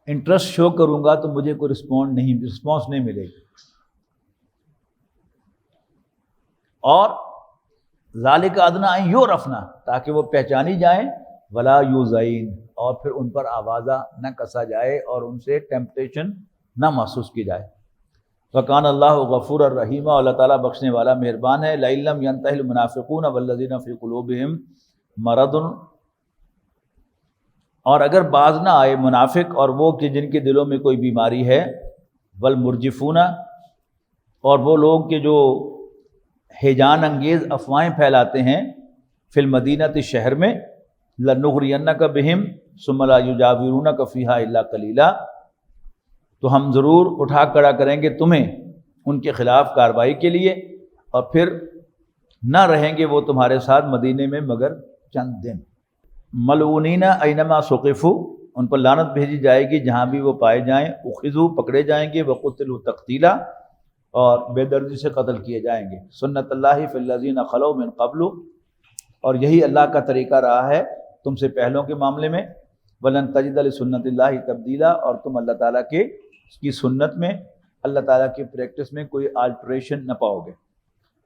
انٹرسٹ شو کروں گا تو مجھے کوئی رسپانس نہیں ملے گی. اور ذالک ادنیٰ ان یعرفن، تاکہ وہ پہچانی جائیں، ولا یؤذین، اور پھر ان پر آوازہ نہ کسا جائے اور ان سے ٹیمپٹیشن نہ محسوس کی جائے. وکان اللہ غفور الرحیم، اللہ تعالیٰ بخشنے والا مہربان ہے. لئن لم ينتهِ المنافقون والذین فی قلوبہم مرض، اور اگر باز نہ آئے منافق اور وہ کہ جن کے دلوں میں کوئی بیماری ہے، والمرجفون، اور وہ لوگ کہ جو ہیجان انگیز افواہیں پھیلاتے ہیں، فی المدینۃ شہر میں، لنغرینک بہم ثم لا یجاورونک فیہا الا قلیلا، تو ہم ضرور اٹھا کھڑا کریں گے تمہیں ان کے خلاف کارروائی کے لیے، اور پھر نہ رہیں گے وہ تمہارے ساتھ مدینے میں مگر چند دن. ملعونین اینما ثقفوا، ان پر لعنت بھیجی جائے گی جہاں بھی وہ پائے جائیں. اخذوا، پکڑے جائیں گے. وقتلوا تقتیلا، اور بے دردی سے قتل کیے جائیں گے. سنت اللہ فی الذین خلو من قبل، اور یہی اللہ کا طریقہ رہا ہے تم سے پہلوں کے معاملے میں. ولن تجد لسنت اللہ تبدیلا، اور تم اللہ تعالیٰ کے کی سنت میں، اللہ تعالیٰ کی پریکٹس میں کوئی آلٹریشن نہ پاؤ گے.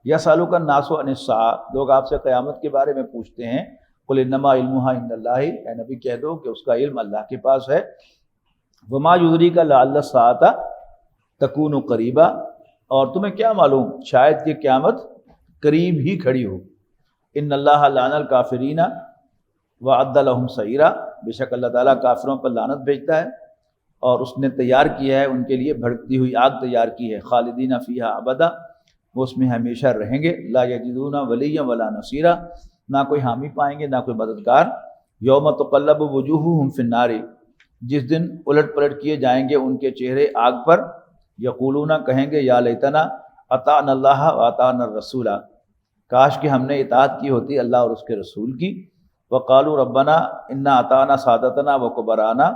یسألک الناس عن الساعۃ، لوگ آپ سے قیامت کے بارے میں پوچھتے ہیں. قل انما علمها عند اللہ، اے نبی کہہ دو کہ اس کا علم اللہ کے پاس ہے. وما یدریک لعل الساعۃ تکون قریبا، اور تمہیں کیا معلوم شاید کہ قیامت قریب ہی کھڑی ہو. ان اللہ لعن الکافرین وعد لهم سعیرا، بے شک اللہ تعالیٰ کافروں پر لعنت بھیجتا ہے اور اس نے تیار کیا ہے ان کے لیے بھڑکتی ہوئی آگ تیار کی ہے. خالدین فیہا ابدا، وہ اس میں ہمیشہ رہیں گے. لا یجدون ولیا ولا نصیرا، نہ کوئی حامی پائیں گے نہ کوئی مددگار. یوم تقلب وجوہہم فی النار، جس دن الٹ پلٹ کیے جائیں گے ان کے چہرے آگ پر. یقولون، کہیں گے، یا لیتنا اطعنا اللہ واطعنا الرسول، کاش کہ ہم نے اطاعت کی ہوتی اللہ اور اس کے رسول کی. وقالوا ربنا انا اطعنا سادتنا وکبرانا،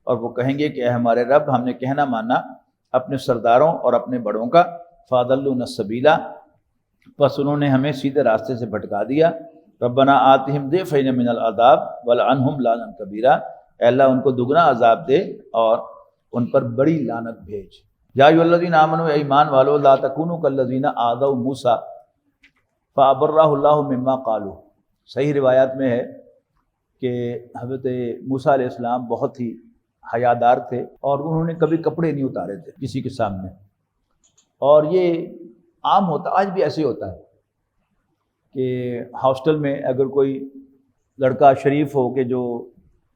اور وہ کہیں گے کہ اے ہمارے رب، ہم نے کہنا مانا اپنے سرداروں اور اپنے بڑوں کا. فاضلونا السبیلا، پس انہوں نے ہمیں سیدھے راستے سے بھٹکا دیا. ربنا آتہم ضعفین من العذاب ولعنہم لعنا کبیرا، اے اللہ ان کو دگنا عذاب دے اور ان پر بڑی لعنت بھیج. یا ایھا الذین آمنوا، اے ایمان والو، لا تکونوا کالذین آذوا موسیٰ فابرہ اللہ مما قالوا. صحیح روایات میں ہے کہ حضرت موسیٰ علیہ السلام بہت ہی حیادار تھے اور انہوں نے کبھی کپڑے نہیں اتارے تھے کسی کے سامنے. اور یہ عام ہوتا، آج بھی ایسے ہوتا ہے کہ ہاسٹل میں اگر کوئی لڑکا شریف ہو کہ جو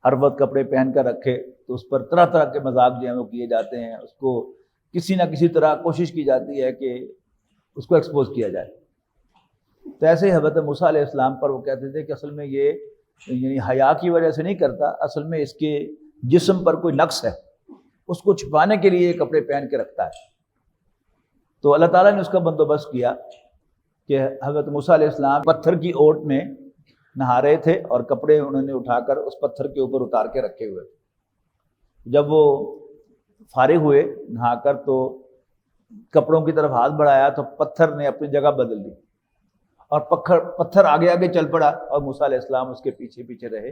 ہر وقت کپڑے پہن کر رکھے تو اس پر طرح طرح کے مذاق جو ہیں وہ کیے جاتے ہیں. اس کو کسی نہ کسی طرح کوشش کی جاتی ہے کہ اس کو ایکسپوز کیا جائے. تو ایسے ہی حضرت موسیٰ علیہ السلام پر وہ کہتے تھے کہ اصل میں یہ یعنی حیا کی وجہ سے نہیں کرتا، اصل میں اس کے جسم پر کوئی نقص ہے، اس کو چھپانے کے لیے یہ کپڑے پہن کے رکھتا ہے. تو اللہ تعالیٰ نے اس کا بندوبست کیا کہ حضرت موسیٰ علیہ السلام پتھر کی اوٹ میں نہا رہے تھے اور کپڑے انہوں نے اٹھا کر اس پتھر کے اوپر اتار کے رکھے ہوئے. جب وہ فارغ ہوئے نہا کر تو کپڑوں کی طرف ہاتھ بڑھایا تو پتھر نے اپنی جگہ بدل دی اور پتھر آگے آگے چل پڑا اور موسیٰ علیہ السلام اس کے پیچھے پیچھے رہے.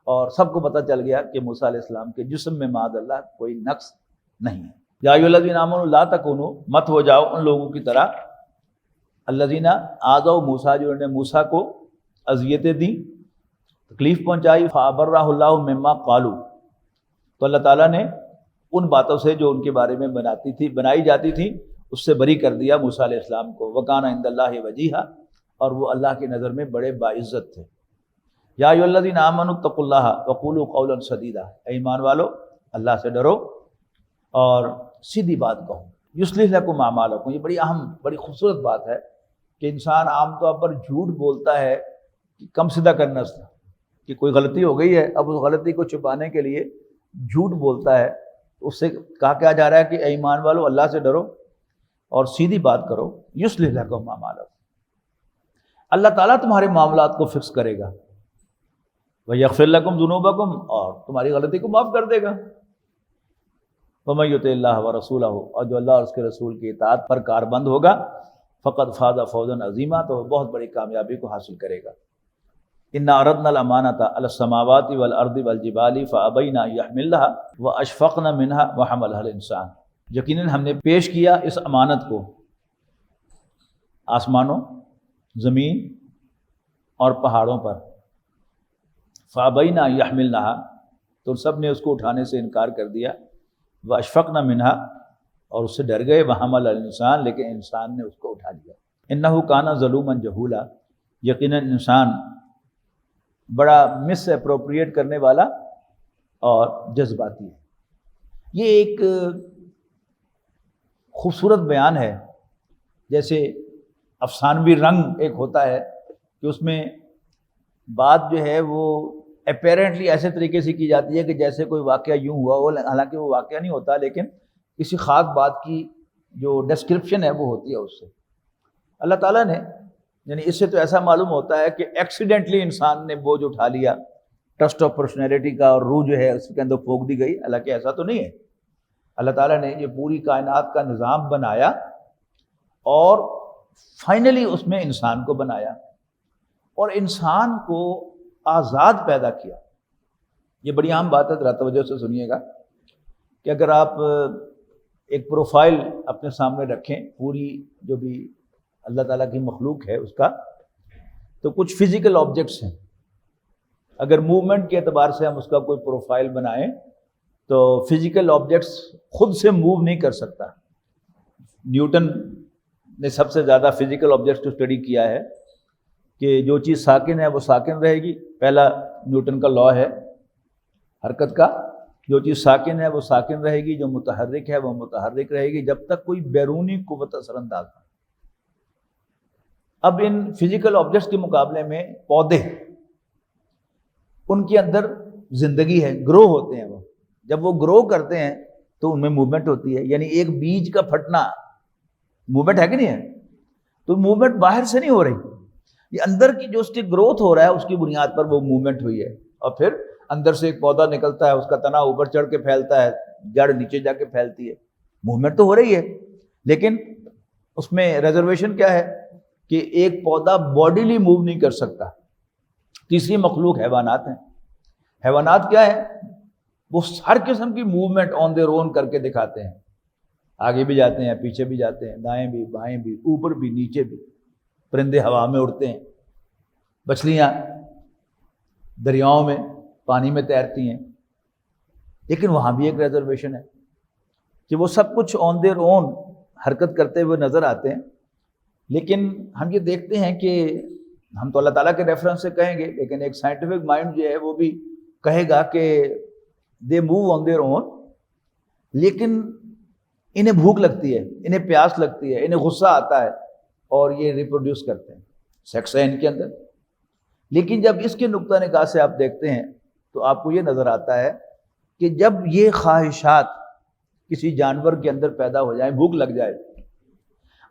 اور سب کو پتہ چل گیا کہ موسیٰ علیہ السلام کے جسم میں معاذ اللہ کوئی نقص نہیں ہے. یا ایھا الذین آمنوا لا تکونوا، مت ہو جاؤ ان لوگوں کی طرح، الذین آذوا موسیٰ، جو نے موسیٰ کو اذیتیں دیں، تکلیف پہنچائی. فابرہ اللہ مما قالوا، تو اللہ تعالیٰ نے ان باتوں سے جو ان کے بارے میں بنائی جاتی تھی اس سے بری کر دیا موسیٰ علیہ السلام کو. وکان عند اللہ وجیہا، اور وہ اللہ کی نظر میں بڑے باعزت تھے. یا ایھا الذین آمنوا اتقوا اللہ وقولوا قولا سدیدا، اے ایمان والو اللہ سے ڈرو اور سیدھی بات کہو. یصلح لکم اعمالکم، یہ بڑی اہم بڑی خوبصورت بات ہے کہ انسان عام طور پر جھوٹ بولتا ہے کہ کم سدھا کرنا سے، کہ کوئی غلطی ہو گئی ہے، اب اس غلطی کو چھپانے کے لیے جھوٹ بولتا ہے. اس سے کہا کیا جا رہا ہے کہ اے ایمان والو اللہ سے ڈرو اور سیدھی بات کرو. یصلح لکم اعمالکم، اللہ تعالیٰ تمہارے معاملات کو فکس کرے گا. وَيَغْفِرْ لَكُمْ ذُنُوبَكُمْ، اور تمہاری غلطی کو معاف کر دے گا. وَمَن يُطِعِ اللَّهَ وَرَسُولَهُ، اور جو اللہ اور اس کے رسول کی اطاعت پر کاربند ہوگا، فَقَدْ فَازَ فَوْزًا عَظِيمًا، تو وہ بہت بڑی کامیابی کو حاصل کرے گا. إِنَّا عَرَضْنَا الْأَمَانَةَ عَلَى السَّمَاوَاتِ وَالْأَرْضِ وَالْجِبَالِ فَأَبَيْنَ أَن يَحْمِلْنَهَا وَأَشْفَقْنَ مِنْهَا وَحَمَلَهَا الْإِنسَانُ، یقیناً ہم نے پیش کیا اس امانت کو آسمانوں، زمین اور پہاڑوں پر. فَأَبَيْنَ أَن يَحْمِلْنَهَا، تو سب نے اس کو اٹھانے سے انکار کر دیا. وَأَشْفَقْنَ مِنْهَا، اور اس سے ڈر گئے، وحمل الانسان، لیکن انسان نے اس کو اٹھا لیا۔ انہ کان ظلوما جہولا، یقیناً انسان بڑا مس اپروپریٹ کرنے والا اور جذباتی ہے۔ یہ ایک خوبصورت بیان ہے، جیسے افسانوی رنگ ایک ہوتا ہے کہ اس میں بات جو ہے وہ اپیرنٹلی ایسے طریقے سے کی جاتی ہے کہ جیسے کوئی واقعہ یوں ہوا ہو، حالانکہ وہ واقعہ نہیں ہوتا، لیکن کسی خاص بات کی جو ڈسکرپشن ہے وہ ہوتی ہے اس سے۔ اللہ تعالیٰ نے یعنی اس سے تو ایسا معلوم ہوتا ہے کہ ایکسیڈنٹلی انسان نے بوجھ اٹھا لیا ٹرسٹ آف پرسنالٹی کا، اور روح جو ہے اس کے اندر پھونک دی گئی، حالانکہ ایسا تو نہیں ہے۔ اللہ تعالیٰ نے یہ پوری کائنات کا نظام بنایا اور فائنلی اس میں انسان کو بنایا اور انسان کو آزاد پیدا کیا۔ یہ بڑی عام بات ہے، ذرا توجہ سے سنیے گا کہ اگر آپ ایک پروفائل اپنے سامنے رکھیں پوری جو بھی اللہ تعالیٰ کی مخلوق ہے اس کا، تو کچھ فزیکل آبجیکٹس ہیں۔ اگر موومنٹ کے اعتبار سے ہم اس کا کوئی پروفائل بنائیں تو فزیکل آبجیکٹس خود سے موو نہیں کر سکتا۔ نیوٹن نے سب سے زیادہ فزیکل آبجیکٹس کو اسٹڈی کیا ہے کہ جو چیز ساکن ہے وہ ساکن رہے گی، پہلا نیوٹن کا لاء ہے حرکت کا، جو چیز ساکن ہے وہ ساکن رہے گی، جو متحرک ہے وہ متحرک رہے گی، جب تک کوئی بیرونی قوت اثر انداز نہ۔ اب ان فزیکل آبجیکٹس کے مقابلے میں پودے، ان کے اندر زندگی ہے، گرو ہوتے ہیں، وہ جب وہ گرو کرتے ہیں تو ان میں موومنٹ ہوتی ہے، یعنی ایک بیج کا پھٹنا موومنٹ ہے کہ نہیں ہے؟ تو موومنٹ باہر سے نہیں ہو رہی، یہ اندر کی جو اس کی گروتھ ہو رہا ہے اس کی بنیاد پر وہ موومنٹ ہوئی ہے، اور پھر اندر سے ایک پودا نکلتا ہے، اس کا تنا اوپر چڑھ کے پھیلتا ہے، جڑ نیچے جا کے پھیلتی ہے، موومنٹ تو ہو رہی ہے، لیکن اس میں ریزرویشن کیا ہے کہ ایک پودا باڈیلی موو نہیں کر سکتا۔ تیسری مخلوق حیوانات ہیں۔ حیوانات کیا ہے؟ وہ ہر قسم کی موومنٹ آن دیئر اون کر کے دکھاتے ہیں، آگے بھی جاتے ہیں، پیچھے بھی جاتے ہیں، دائیں بھی بائیں بھی، اوپر بھی نیچے بھی، پرندے ہوا میں اڑتے ہیں، مچھلیاں دریاؤں میں پانی میں تیرتی ہیں، لیکن وہاں بھی ایک ریزرویشن ہے کہ وہ سب کچھ آن دیئر اون حرکت کرتے ہوئے نظر آتے ہیں، لیکن ہم یہ دیکھتے ہیں کہ ہم تو اللہ تعالیٰ کے ریفرنس سے کہیں گے، لیکن ایک سائنٹیفک مائنڈ جو ہے وہ بھی کہے گا کہ they move on their own, لیکن انہیں بھوک لگتی ہے، انہیں پیاس لگتی ہے، انہیں غصہ آتا ہے اور یہ ریپروڈیوس کرتے ہیں، سیکس ہے ان کے اندر۔ لیکن جب اس کے نقطہ نگاہ سے آپ دیکھتے ہیں تو آپ کو یہ نظر آتا ہے کہ جب یہ خواہشات کسی جانور کے اندر پیدا ہو جائیں، بھوک لگ جائے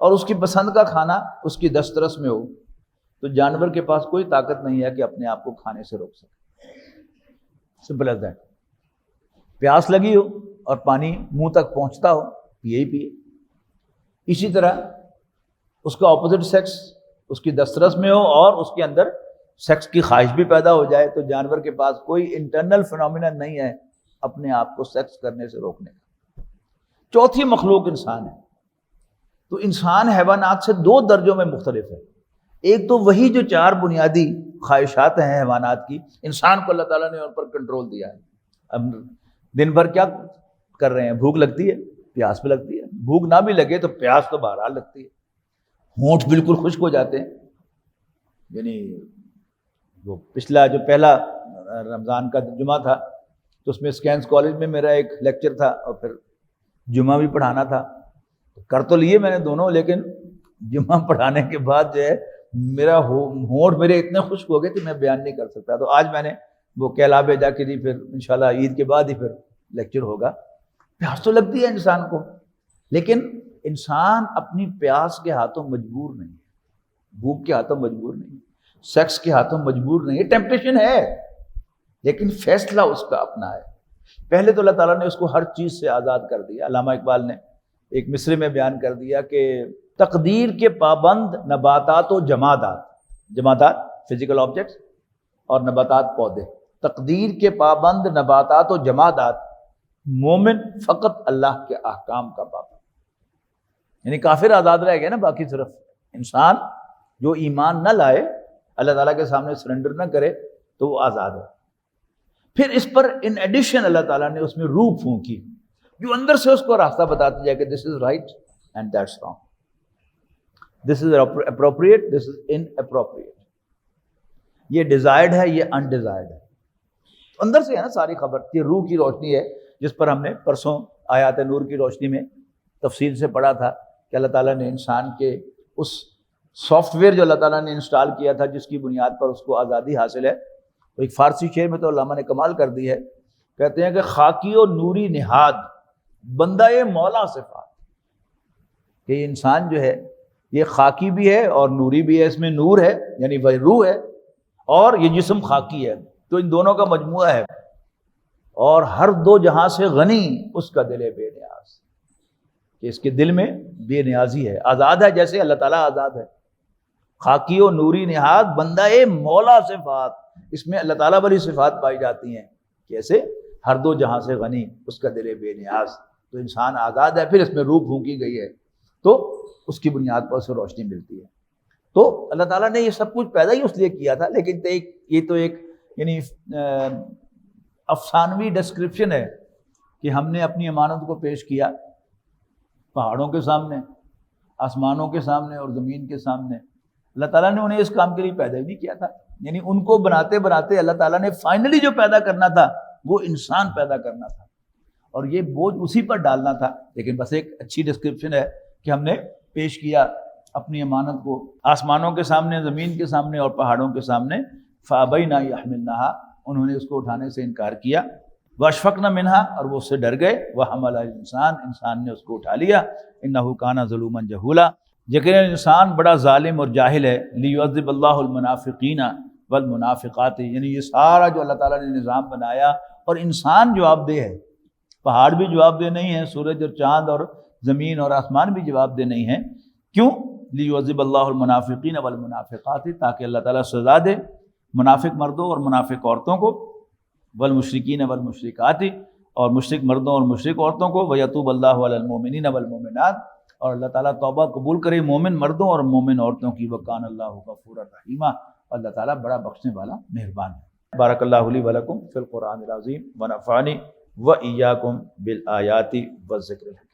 اور اس کی پسند کا کھانا اس کی دسترس میں ہو، تو جانور کے پاس کوئی طاقت نہیں ہے کہ اپنے آپ کو کھانے سے روک سکے، سمپل ایز دیٹ۔ پیاس لگی ہو اور پانی منہ تک پہنچتا ہو، پیے ہی پیے۔ اسی طرح اس کا اپوزٹ سیکس اس کی دسترس میں ہو اور اس کے اندر سیکس کی خواہش بھی پیدا ہو جائے، تو جانور کے پاس کوئی انٹرنل فینومینا نہیں ہے اپنے آپ کو سیکس کرنے سے روکنے کا۔ چوتھی مخلوق انسان ہے۔ تو انسان حیوانات سے دو درجوں میں مختلف ہے۔ ایک تو وہی جو چار بنیادی خواہشات ہیں حیوانات کی، انسان کو اللہ تعالیٰ نے ان پر کنٹرول دیا ہے۔ اب دن بھر کیا کر رہے ہیں؟ بھوک لگتی ہے، پیاس بھی لگتی ہے، بھوک نہ بھی لگے تو پیاس تو بہرحال لگتی ہے، ہونٹ بالکل خشک ہو جاتے ہیں۔ یعنی وہ پچھلا جو پہلا رمضان کا جمعہ تھا تو اس میں اسکینس کالج میں میرا ایک لیکچر تھا اور پھر جمعہ بھی پڑھانا تھا، کر تو لیے میں نے دونوں، لیکن جمعہ پڑھانے کے بعد جو ہے میرا ہونٹ میرے اتنے خشک ہو گئے کہ میں بیان نہیں کر سکتا۔ تو آج میں نے وہ کہلا بھیجا کہ جی پھر انشاءاللہ عید کے بعد ہی پھر لیکچر ہوگا۔ پیاس تو لگتی ہے انسان کو، لیکن انسان اپنی پیاس کے ہاتھوں مجبور نہیں ہے، بھوک کے ہاتھوں مجبور نہیں ہے، سیکس کے ہاتھوں مجبور نہیں ہے۔ ٹیمپٹیشن ہے لیکن فیصلہ اس کا اپنا ہے۔ پہلے تو اللہ تعالیٰ نے اس کو ہر چیز سے آزاد کر دیا۔ علامہ اقبال نے ایک مصرے میں بیان کر دیا کہ تقدیر کے پابند نباتات و جمادات، جمادات فزیکل آبجیکٹس اور نباتات پودے، تقدیر کے پابند نباتات و جمادات، مومن فقط اللہ کے احکام کا پابند۔ یعنی کافر آزاد رہ گئے نا، باقی صرف انسان جو ایمان نہ لائے، اللہ تعالیٰ کے سامنے سرنڈر نہ کرے تو وہ آزاد ہے۔ پھر اس پر ان ایڈیشن اللہ تعالیٰ نے اس میں روح پھونکی، جو اندر سے اس کو راستہ بتاتی جائے کہ this is right and that's wrong, this is appropriate, this is inappropriate, یہ ڈیزائرڈ ہے، یہ انڈیزائرڈ ہے. اندر سے ہے نا ساری خبر. یہ روح کی روشنی ہے جس پر ہم نے پرسوں آیات نور کی روشنی میں تفصیل سے پڑھا تھا کہ اللہ تعالیٰ نے انسان کے اس سافٹ ویئر جو اللہ تعالیٰ نے انسٹال کیا تھا جس کی بنیاد پر اس کو آزادی حاصل ہے. تو ایک فارسی شعر میں تو علامہ نے کمال کر دی ہے، کہتے ہیں کہ خاکی و نوری نہاد بندہ مولا صفات، کہ یہ انسان جو ہے یہ خاکی بھی ہے اور نوری بھی ہے، اس میں نور ہے یعنی وہ روح ہے، اور یہ جسم خاکی ہے، تو ان دونوں کا مجموعہ ہے. اور ہر دو جہاں سے غنی اس کا دل بے نیاز، کہ اس کے دل میں بے نیازی ہے، آزاد ہے جیسے اللہ تعالیٰ آزاد ہے. خاکی و نوری نہاد بندہ مولا صفات، اس میں اللہ تعالیٰ والی صفات پائی جاتی ہیں، کیسے؟ ہر دو جہاں سے غنی اس کا دل بے نیاز. تو انسان آزاد ہے، پھر اس میں روح پھونکی گئی ہے تو اس کی بنیاد پر اسے روشنی ملتی ہے. تو اللہ تعالیٰ نے یہ سب کچھ پیدا ہی اس لیے کیا تھا، لیکن یہ تو ایک یعنی افسانوی ڈسکرپشن ہے کہ ہم نے اپنی امانت کو پیش کیا پہاڑوں کے سامنے، آسمانوں کے سامنے اور زمین کے سامنے. اللہ تعالیٰ نے انہیں اس کام کے لیے پیدا ہی نہیں کیا تھا، یعنی ان کو بناتے بناتے اللہ تعالیٰ نے فائنلی جو پیدا کرنا تھا وہ انسان پیدا کرنا تھا، اور یہ بوجھ اسی پر ڈالنا تھا. لیکن بس ایک اچھی ڈسکرپشن ہے کہ ہم نے پیش کیا اپنی امانت کو آسمانوں کے سامنے، زمین کے سامنے اور پہاڑوں کے سامنے. فَأَبَيْنَا يَحْمِلْنَهَا، انہوں نے اس کو اٹھانے سے انکار کیا. وَأَشْفَقْنَ مِنْهَا، اور وہ اس سے ڈر گئے. وَحَمَلَهَا الْإِنسَانُ، انسان نے اس کو اٹھا لیا. إِنَّهُ كَانَ ظَلُومًا جَهُولًا، یقیناً انسان بڑا ظالم اور جاہل ہے. لِيُعَذِّبَ اللَّهُ الْمُنَافِقِينَ وَالْمُنَافِقَاتِ، یعنی یہ سارا جو اللہ تعالیٰ نے نظام بنایا اور انسان جواب دہ ہے، پہاڑ بھی جواب دہ نہیں ہیں، سورج اور چاند اور زمین اور آسمان بھی جواب دہ نہیں ہیں. کیوں؟ لِيُعَذِّبَ اللَّهُ الْمُنَافِقِينَ وَالْمُنَافِقَاتِ، تاکہ اللہ تعالیٰ سزا دے منافق مردوں اور منافق عورتوں کو، والمشرکین والمشرکات، اور مشرک مردوں اور مشرک عورتوں کو، وَيَتُوبَ اللَّهُ عَلَى الْمُؤْمِنِينَ وَالْمُؤْمِنَاتِ، اور اللہ تعالیٰ توبہ قبول کرے مومن مردوں اور مومن عورتوں کی. وَكَانَ اللَّهُ غَفُورًا رَحِيمًا، اللہ تعالیٰ بڑا بخشنے والا مہربان ہے. بارک اللہ لی ولکم فی القرآن العظیم ونفعنی وإیاکم بالآیات والذکر الحکیم.